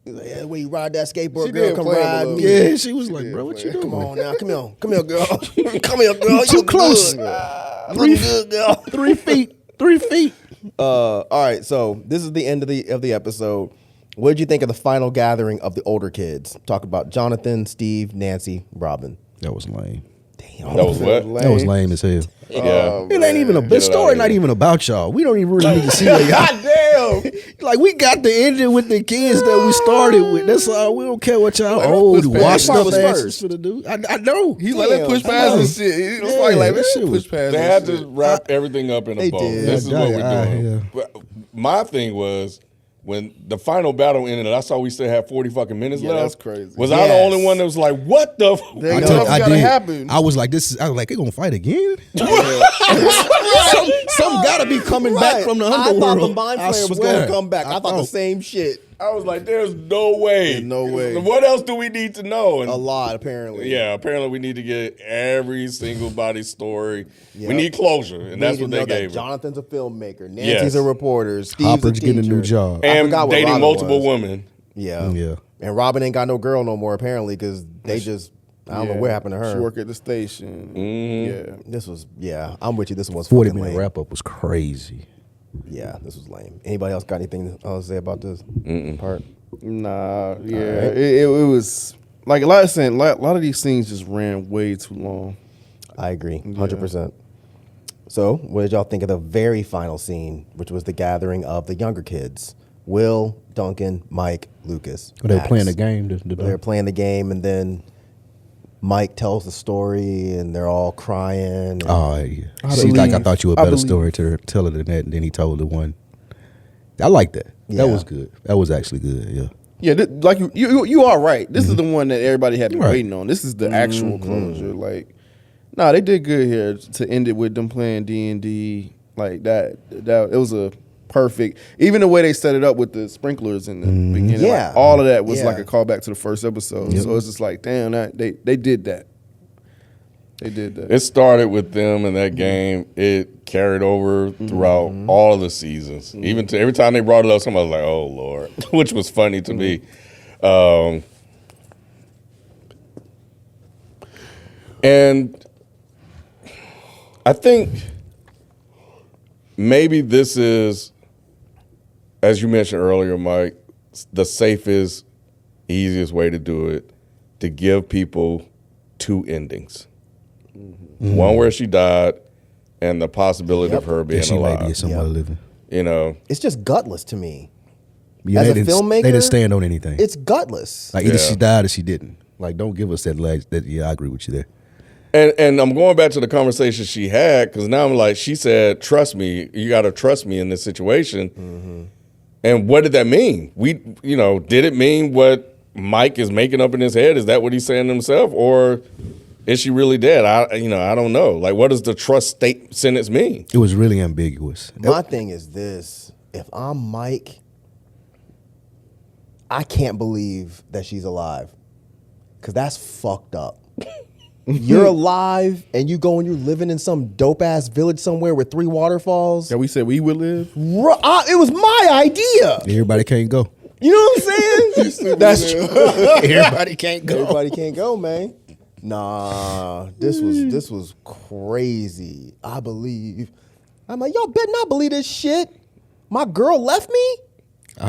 He's like, yeah, the way you ride that skateboard,
She
girl,
did
come
play him a
ride
little
me.
bit.
Yeah, she was like, bro, what you doing?
Come on now, come here, girl, come here, girl. You
Too
look
close.
good. You look good, girl.
3 feet. 3 feet.
All right, so this is the end of the episode. What did you think of the final gathering of the older kids? Talk about Jonathan, Steve, Nancy, Robin.
That was lame.
Damn.
That was what?
That was lame as hell.
Yeah.
It ain't even a
Get
bit
it
story,
out
not
of
even about y'all. We don't even really need to see what y'all.
damn.
Like, we got the ending with the kids that we started with. That's all. We don't care what y'all old,
push past.
washed
That part
up
was
asses
first.
for the do. I know.
He's like, let's push
Damn,
past
I know.
this shit. It was
Yeah,
like,
that
let's
shit
push
was-
past
They
this
had
shit.
to wrap everything up in a
They
bow.
did.
This is what we're
Yeah.
doing. But my thing was, when the final battle ended, I saw we still had 40 fucking minutes left.
That's crazy.
Was I the only one that was like, what the?
They know it's gotta happen.
I was like, they gonna fight again? Some gotta be coming back from the underworld.
I thought the Mind Flayer was going to come back. I thought the same shit.
I was like, there's no way.
There's no way.
What else do we need to know? And
A lot, apparently.
yeah, apparently we need to get every single body's story.
Yep.
We need closure, and that's
We
what
need
they
to know that
gave her.
Jonathan's a filmmaker. Nancy's
Yes.
a reporter. Steve's
Hopper's
a
getting a new
teacher.
job.
I
And
forgot what
dating
Robin
multiple
was.
women.
Yeah.
Yeah.
And Robin ain't got no girl no more, apparently, because they just, I don't know what happened to her.
She work at the station. Yeah.
This was, I'm with you. This was
40-minute
lame.
wrap up was crazy.
Yeah, this was lame. Anybody else got anything to say about this part?
Nah, yeah.
right.
It was like a lot of these things just ran way too long.
I agree, 100%. So, what did y'all think of the very final scene, which was the gathering of the younger kids? Will, Duncan, Mike, Lucas.
They were
Max.
playing the game.
They were playing the game, and then Mike tells the story, and they're all crying.
Oh, yeah.
I
See, like I
believe-
thought you were a
I
better
believe-
storyteller than that, and then he told the one. I like that.
Yeah.
That was good. That was actually good. Yeah.
Yeah, like you are right. This is the one that everybody had been
Right.
waiting on. This is the actual closure. Like, nah, they did good here to end it with them playing D&D like that. It was a perfect. Even the way they set it up with the sprinklers in the beginning, like,
Yeah.
all of that was
Yeah.
like a callback to the first episode. So it's just like, damn, they did that. They did that.
It started with them in that game. It carried over throughout all of the seasons. Even to every time they brought it up, somebody was like, "Oh Lord," which was funny to me. And I think maybe this is, as you mentioned earlier, Mike, the safest, easiest way to do it, to give people two endings. One where she died, and the possibility of her being
she might
alive.
be somewhere living.
You know,
It's just gutless to me.
Yeah,
As
they
a
didn't,
filmmaker,
they didn't stand on anything.
It's gutless.
Like either
Yeah.
she died or she didn't. Like, don't give us that leg. Yeah, I agree with you there.
and I'm going back to the conversation she had, because now I'm like, she said, "Trust me, you got to trust me in this situation." And what did that mean? Did it mean what Mike is making up in his head? Is that what he's saying to himself, or is she really dead? I don't know. Like, what does the trust sentence mean?
It was really ambiguous.
My thing is this: if I'm Mike, I can't believe that she's alive, because that's fucked up. You're alive and you go and you're living in some dope ass village somewhere with 3 waterfalls.
That we said we would live.
It was my idea.
Everybody can't go.
You know what I'm saying? That's true.
Everybody can't go.
Everybody can't go, man. Nah, this was crazy. I believe. I'm like, y'all better not believe this shit. My girl left me.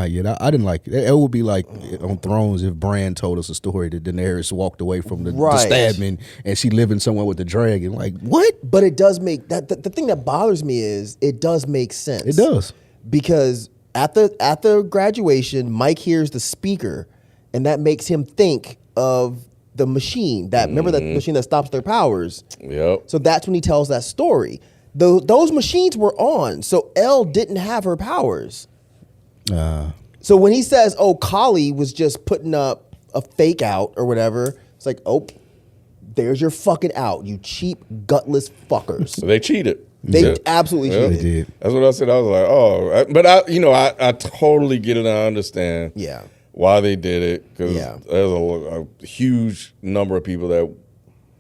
Yeah, I didn't like it. It would be like on Thrones if Bran told us a story that Daenerys walked away from the
Right.
stabbing and she living somewhere with the dragon. Like, what?
But it does make that the thing that bothers me is it does make sense.
It does.
Because at the graduation, Mike hears the speaker, and that makes him think of the machine. Remember that machine that stops their powers.
Yep.
So that's when he tells that story. Those machines were on, so Elle didn't have her powers. So when he says, "Oh, Kali was just putting up a fake out or whatever," it's like, "Oh, there's your fucking out, you cheap, gutless fuckers."
So they cheated.
They absolutely
Yeah.
cheated.
They did.
That's what I said. I was like, but I totally get it. I understand.
Yeah.
Why they did it, because
Yeah.
there's a huge number of people that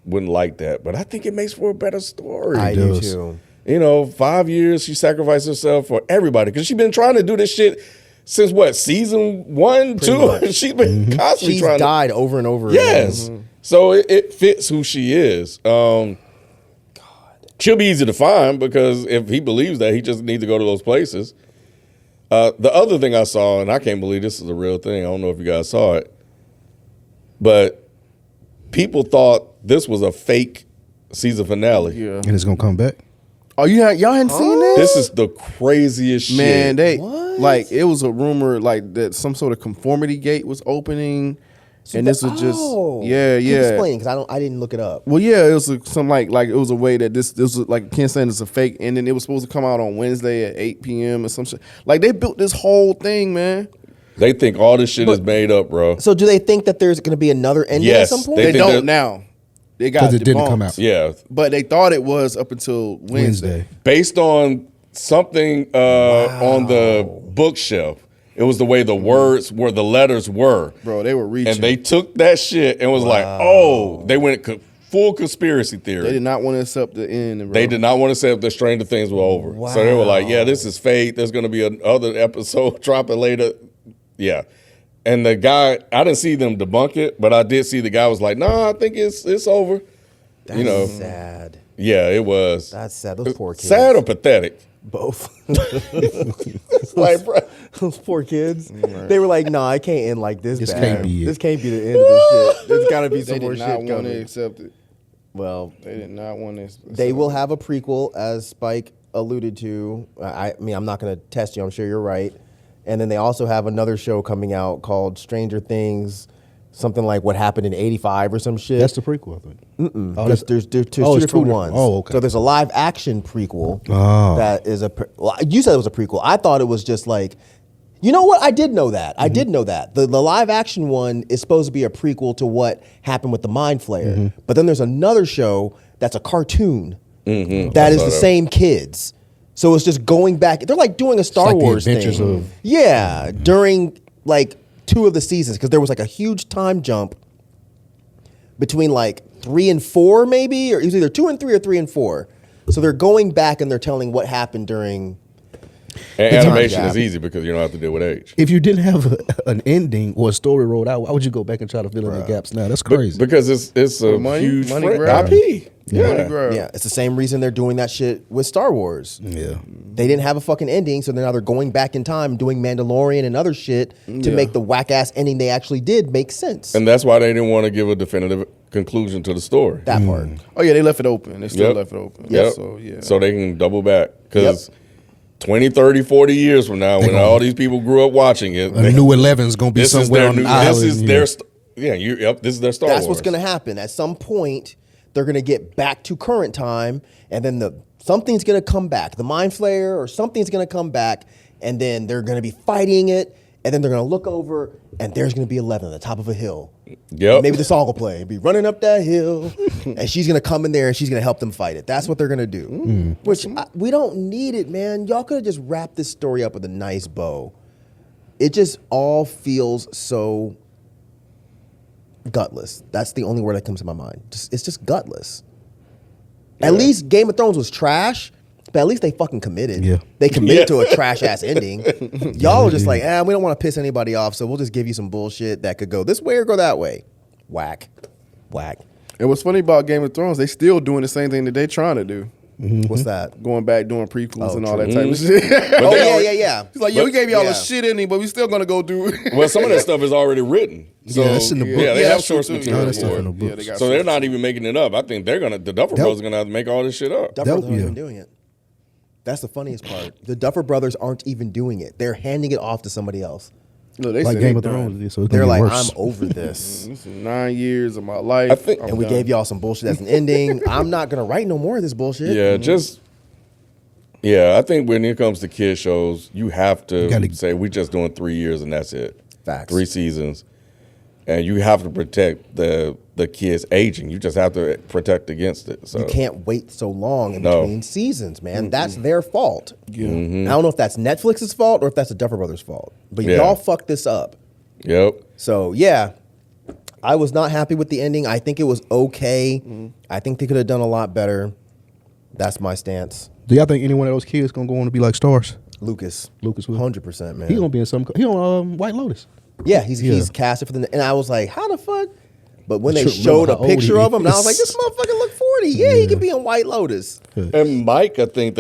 wouldn't like that. But I think it makes for a better story.
I do
does.
too.
5 years she sacrificed herself for everybody, because she's been trying to do this shit since what, season 1, 2? She's been constantly
She's
trying.
died over and over
Yes.
again.
So it fits who she is. She'll be easy to find, because if he believes that, he just needs to go to those places. The other thing I saw, and I can't believe this is a real thing. I don't know if you guys saw it, but people thought this was a fake season finale.
Yeah.
And it's gonna come back.
Oh, y'all hadn't seen this?
This is the craziest
Man,
shit.
What?
like it was a rumor like that some sort of conformity gate was opening, And this was just
Keep explaining because I didn't look it up.
Well, yeah, it was some like it was a way that this was like Ken saying it's a fake, and then it was supposed to come out on Wednesday at 8 p.m. or some shit. Like they built this whole thing, man.
They think all this shit is made up, bro.
So do they think that there's going to be another ending
Yes,
at some point?
They
think
don't now. They got
Because it didn't come
debunked.
out.
Yeah,
But they thought it was up until Wednesday.
based on something on the bookshelf. It was the way the words were, the letters were.
Bro, they were reaching.
And they took that shit and was like, oh, they went full conspiracy theory.
They did not want to accept the end. Bro.
They did not want to say if the Stranger Things were over. So they were like, yeah, this is fake. There's going to be another episode dropping later. Yeah. And the guy, I didn't see them debunk it, but I did see the guy was like, no, I think it's over.
That's sad.
Yeah, it was.
That's sad. Those poor kids.
Sad or pathetic?
Both.
Like, bro.
Those poor kids. They were like, "No, I can't end like this.
This
bad.
can't be it.
This can't be the end of this shit. There's got to be
They
some more
did
shit
not want to
coming."
accept it.
Well,
They did not want to.
they will have a prequel, as Spike alluded to. I mean, I'm not going to test you. I'm sure you're right. And then they also have another show coming out called Stranger Things, something like What Happened in '85 or some shit.
That's the prequel, I think. Oh,
There's two
it's
different
two
ones.
Oh, okay.
So there's a live action prequel
Oh.
that is well, you said it was a prequel. I thought it was just like, you know what? I did know that. I did know that. The live action one is supposed to be a prequel to what happened with the Mind Flayer. But then there's another show that's a cartoon that is the same kids. So it's just going back. They're like doing a Star
like the
Wars
adventures
thing.
of-
Yeah, during like 2 of the seasons because there was like a huge time jump between like 3 and 4 maybe, or it was either 2 and 3 or 3 and 4. So they're going back and they're telling what happened during.
And animation
gap.
is easy because you don't have to deal with age.
If you didn't have an ending or a story rolled out, why would you go back and try to fill in the gaps now? That's crazy.
Because it's a
Money-
huge
money
fran-
grab.
IP.
Money
Yeah.
grab.
Yeah, it's the same reason they're doing that shit with Star Wars.
Yeah.
They didn't have a fucking ending, so now they're going back in time doing Mandalorian and other shit to make the whack ass ending they actually did make sense.
And that's why they didn't want to give a definitive conclusion to the story.
That part.
Oh yeah, they left it open. They still
Yep.
left it open.
Yep.
So yeah.
So they can double back. Because 20, 30, 40 years from now, when all these people grew up watching it,
A new 11's going to be
this is
somewhere
their
on
new,
the island.
this is their, this is their Star
That's
Wars.
what's going to happen. At some point, they're going to get back to current time, and then something's going to come back. The Mind Flayer or something's going to come back, and then they're going to be fighting it, and then they're going to look over, and there's going to be 11 on the top of a hill.
Yep.
Maybe the song will play. Be running up that hill, and she's gonna come in there and she's gonna help them fight it. That's what they're gonna do. Which we don't need it, man. Y'all could have just wrapped this story up with a nice bow. It just all feels so gutless. That's the only word that comes to my mind. It's just gutless. At least Game of Thrones was trash, but at least they fucking committed.
Yeah.
They committed to a trash ass ending. Y'all are just like, we don't want to piss anybody off, so we'll just give you some bullshit that could go this way or go that way. Whack. Whack.
And what's funny about Game of Thrones, they still doing the same thing that they trying to do.
What's that?
Going back doing prequels and all that
true.
type of shit.
Oh, yeah.
He's like, we gave y'all
Yeah.
a shit ending, but we still gonna go do.
Well, some of that stuff is already written. So,
Yeah, it's in the book.
Yeah, they
Yeah,
have
that's true,
source
too.
material
Oh, that's
for
stuff in the
it.
books.
Yeah, they got
So they're
source.
not even making it up. I think the Duffer Brothers are going to have to make all this shit up.
Duffer Brothers aren't
yeah.
even doing it. That's the funniest part. The Duffer Brothers aren't even doing it. They're handing it off to somebody else.
Look, they
Like
said
Game
they
of
done.
Thrones. So it's
They're
gonna
like,
get worse.
I'm over this.
This is 9 years of my life.
I think-
And we gave y'all some bullshit as an ending. I'm not going to write no more of this bullshit.
Yeah, I think when it comes to kid shows, you have to
gotta-
say we're just doing 3 years and that's it.
Facts.
3 seasons. And you have to protect the kids aging. You just have to protect against it. So
You can't wait so long in
No.
between seasons, man. That's their fault.
Yeah.
I don't know if that's Netflix's fault or if that's the Duffer Brothers' fault. But
Yeah.
y'all fucked this up.
Yep.
So, yeah, I was not happy with the ending. I think it was okay. I think they could have done a lot better. That's my stance.
Do y'all think any one of those kids going to go on to be like stars?
Lucas
will?
100%, man.
He going to be in some. He on White Lotus.
Yeah, he's
Yeah.
casted for the. And I was like, how the fuck? But when they
Remember
showed a
how old
picture
he
of him, and I was like,
is.
this motherfucker look 40. Yeah, he could be in White Lotus.
And Mike, I think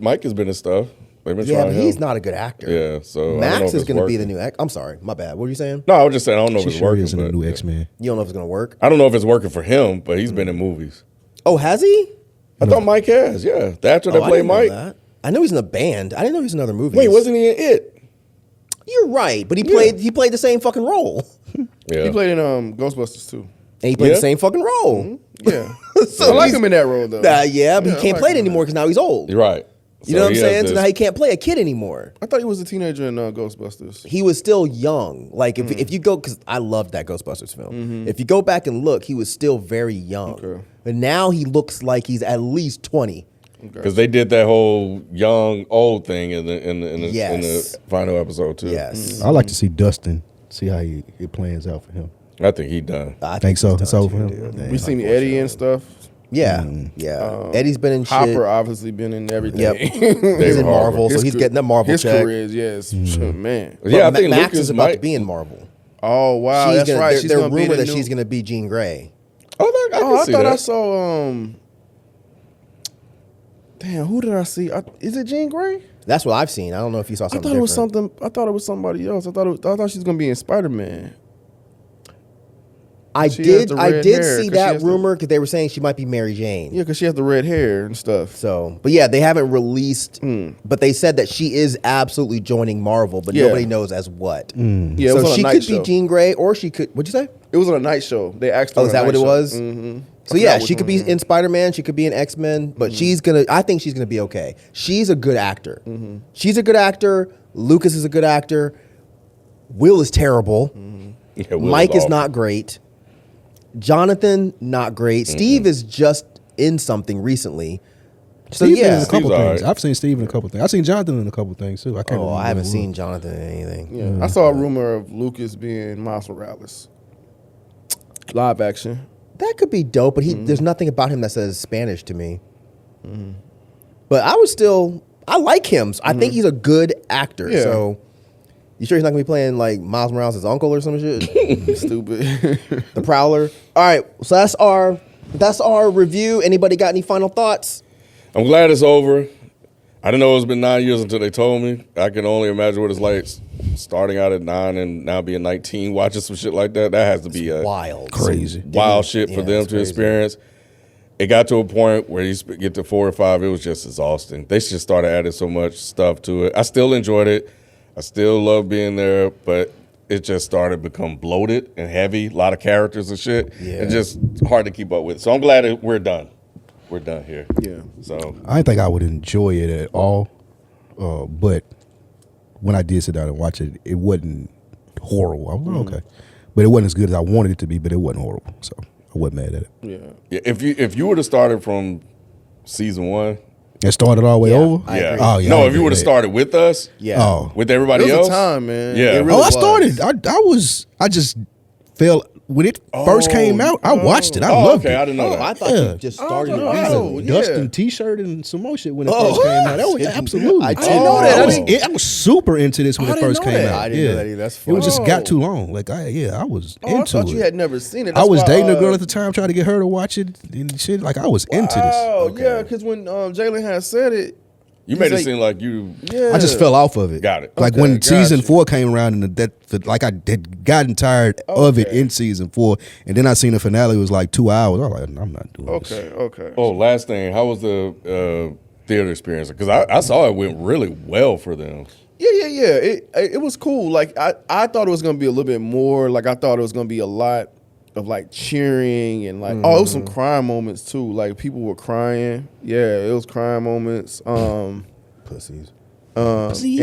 Mike has been in stuff. They've been
Yeah,
trying
but
him.
he's not a good actor.
Yeah, so I don't know
Max
if
is
it's
going to be the
working.
new. I'm sorry, my bad. What were you saying?
No, I was just saying I don't know if
She
it's
sure
working.
is in the
but,
new
yeah.
X-Men.
You don't know if it's going to work?
I don't know if it's working for him, but he's been in movies.
Oh, has he?
I thought Mike has. Yeah, the actor that
I
played
didn't know
Mike.
that. I know he's in a band. I didn't know he was in other movies.
Wait, wasn't he in It?
You're right, but he played the same fucking role.
Yeah.
He played in Ghostbusters too.
And he played
Yeah.
the same fucking role.
Yeah,
So
I like
he's-
him in that role though.
Yeah, but he
I
can't
like
play it
him in
anymore because now he's old.
You're right.
You know what I'm
he has
saying? So
this-
now he can't play a kid anymore.
I thought he was a teenager in Ghostbusters.
He was still young. Like if you go, because I loved that Ghostbusters film. If you go back and look, he was still very young.
Okay.
But now he looks like he's at least 20.
Because they did that whole young old thing in the
Yes.
final episode too.
Yes.
I like to see Dustin, see how it plans out for him.
I think he done.
I
Think so?
he's
It's
done
over
too,
for him?
dude.
Damn.
We seen Eddie and stuff.
Yeah. Yeah. Eddie's been in
Hopper
shit.
obviously been in everything.
Yep.
They
He's in
were
Marvel, so
His
he's
ca-
getting that Marvel
His
check.
career is man.
Yeah, I
But
think
Max
Lucas
is about
might
to be in Marvel.
Oh wow,
She's
that's
gonna,
right.
They're,
She's
they're
gonna be
rumored
the
that
new-
she's going to be Jean Grey.
I
I
see
thought
that.
I saw. Damn, who did I see? Is it Jean Grey?
That's what I've seen. I don't know if you saw
I
something
thought it was
different.
something. I thought it was somebody else. I thought she was gonna be in Spider-Man.
I
She has
did
the
I
red
did
hair,
see
'cause she
that
has the-
rumor because they were saying she might be Mary Jane.
Yeah, because she has the red hair and stuff.
So, but yeah, they haven't released, but they said that she is absolutely joining Marvel, but
Yeah.
nobody knows as what.
Yeah, it
So
was on a
she
night
could
show.
be Jean Grey, or she could. What'd you say?
It was on a night show. They asked.
Oh, is that what it was?
Mm-hmm.
So yeah, she could be in Spider-Man. She could be in X-Men, but she's gonna. I think she's gonna be okay. She's a good actor. She's a good actor. Lucas is a good actor. Will is terrible.
Yeah, Will
Mike is
awful.
not great. Jonathan, not great. Steve is just in something recently. So
Steve been in
yeah.
a couple
Steve's all
things.
right.
I've seen Steve in a couple things. I've seen Jonathan in a couple things too. I can't.
Oh,
remember
I haven't
what.
seen Jonathan in anything.
Yeah, I saw a rumor of Lucas being Miles Morales. Live action.
That could be dope, but there's nothing about him that says Spanish to me. But I like him. So I think he's a good actor.
Yeah.
So you sure he's not gonna be playing like Miles Morales' uncle or some shit?
Stupid.
The Prowler. All right, so that's our review. Anybody got any final thoughts?
I'm glad it's over. I didn't know it's been 9 years until they told me. I can only imagine what it's like starting out at 9 and now being 19, watching some shit like that. That has to be
Wild,
Crazy.
wild shit for
Yeah,
them
it's
to
crazy.
experience. It got to a point where you get to 4 or 5, it was just exhausting. They just started adding so much stuff to it. I still enjoyed it. I still love being there, but it just started to become bloated and heavy. A lot of characters and shit.
Yeah.
And just hard to keep up with. So I'm glad that we're done. We're done here.
Yeah.
So
I didn't think I would enjoy it at all, but when I did sit down and watch it, it wasn't horrible. I was like, okay, but it wasn't as good as I wanted it to be. But it wasn't horrible, so I wasn't mad at it.
Yeah.
yeah, if you would have started from season 1,
It started all the way
Yeah,
over.
I agree.
Oh yeah.
No,
I
if you would have
agree.
started with us,
Yeah.
Oh.
with everybody
It was
else,
a time, man.
Yeah.
It really
Oh, I
was.
started. I just fell when it first came out. I watched it. I
Oh,
loved
okay,
it.
I didn't know
Oh,
that.
I thought
Yeah.
you just started
Oh,
it
no.
recently.
Yeah.
Dustin T-shirt and some more shit when it
Oh.
first came out. That was absolutely.
I didn't know that.
I was super into this when
I
it
didn't
first
know
came
that.
out.
I didn't
yeah.
know that either. That's
It was just
funny.
got too long. Like I was
Oh, I
into
thought
it.
you had never seen it.
I
That's
was
why,
dating a girl at the time, trying to get her to watch it and shit. Like I was into this.
Oh, yeah, because when Jalen had said it,
You made it
like-
seem like you
yeah.
I just fell off of it.
Got it.
Like
Okay,
when
got
season
you.
4 came around, and like I had gotten tired of it
Okay.
in season 4, and then I seen the finale was like 2 hours. I was like, I'm not doing this.
Okay.
Oh, last thing, how was the theater experience? Because I saw it went really well for them.
Yeah. It was cool. Like I thought it was gonna be a little bit more. Like I thought it was gonna be a lot of like cheering and like it was some crying moments too. Like people were crying. Yeah, it was crying moments.
Pussies.
Pussy.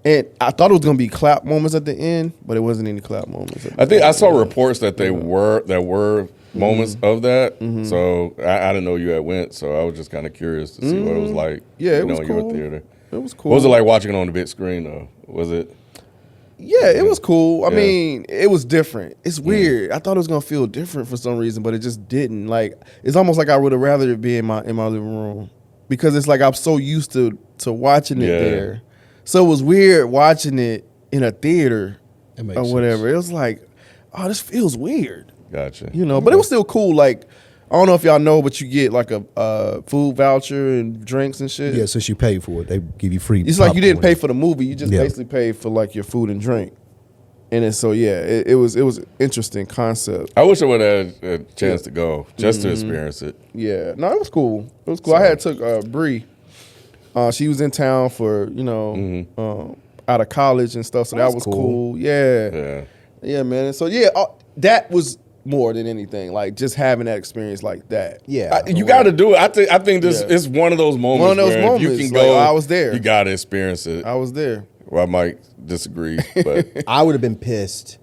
And I thought it was gonna be clap moments at the end, but it wasn't any clap moments. At the
I think
end.
I saw reports that there were moments of that. So I didn't know you had went. So I was just kind of curious to see what it was like.
Yeah, it
you know,
was
in
cool.
your theater.
It was cool.
What was it like watching it on the big screen though? Was it?
Yeah, it was cool. I
Yeah.
mean, it was different. It's weird. I thought it was gonna feel different for some reason, but it just didn't. Like it's almost like I would have rather it be in my living room because it's like I'm so used to watching it
Yeah.
there. So it was weird watching it in a theater
That makes
or
sense.
whatever. It was like, oh, this feels weird,
Gotcha.
you know. But it was still cool. Like I don't know if y'all know, but you get like a food voucher and drinks and shit.
Yeah, since you paid for it, they give you free.
It's like you didn't
popcorn.
pay for the movie. You just
Yeah.
basically paid for like your food and drink. And then, so yeah, it was an interesting concept.
I wish I would have had a chance to go just to experience it.
Yeah, no, it was cool. It was cool. I had took Bree. She was in town for out of college and stuff. So that was cool. Yeah, man. So that was more than anything, like just having that experience like that.
Yeah,
You got to do it. I think this is one of those moments.
One of those
where
moments.
if you can go.
Like, I was there.
You got to experience it.
I was there.
Well, I might disagree, but
I would have been pissed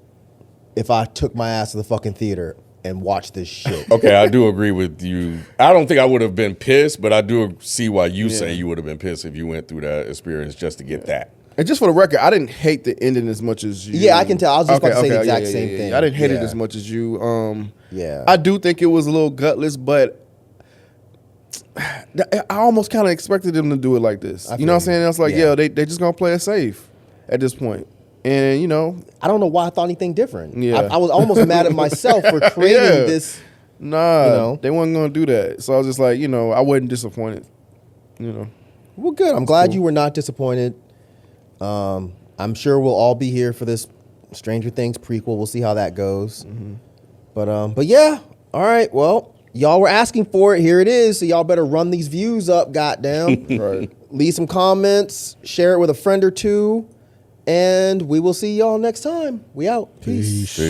if I took my ass to the fucking theater and watched this shit.
okay, I do agree with you. I don't think I would have been pissed, but I do see why you say you would have been pissed if you went through that experience just to get that.
And just for the record, I didn't hate the ending as much as you.
Yeah, I can tell. I was just about to say the exact same thing.
I didn't hate it as much as you.
Yeah.
I do think it was a little gutless, but I almost kind of expected them to do it like this. You know what I'm saying? I was like, they just going to play it safe at this point. And, you know.
I don't know why I thought anything different.
Yeah.
I was almost mad at myself for creating this.
Nah,
you know?
They weren't going to do that. So I was just like, you know, I wasn't disappointed. You know.
Well, good. I'm glad you were not disappointed. I'm sure we'll all be here for this Stranger Things prequel. We'll see how that goes.
Mm-hmm.
But yeah. All right. Well, y'all were asking for it. Here it is. So y'all better run these views up, goddamn.
Right.
Leave some comments. Share it with a friend or two. And we will see y'all next time. We out. Peace.
Peace.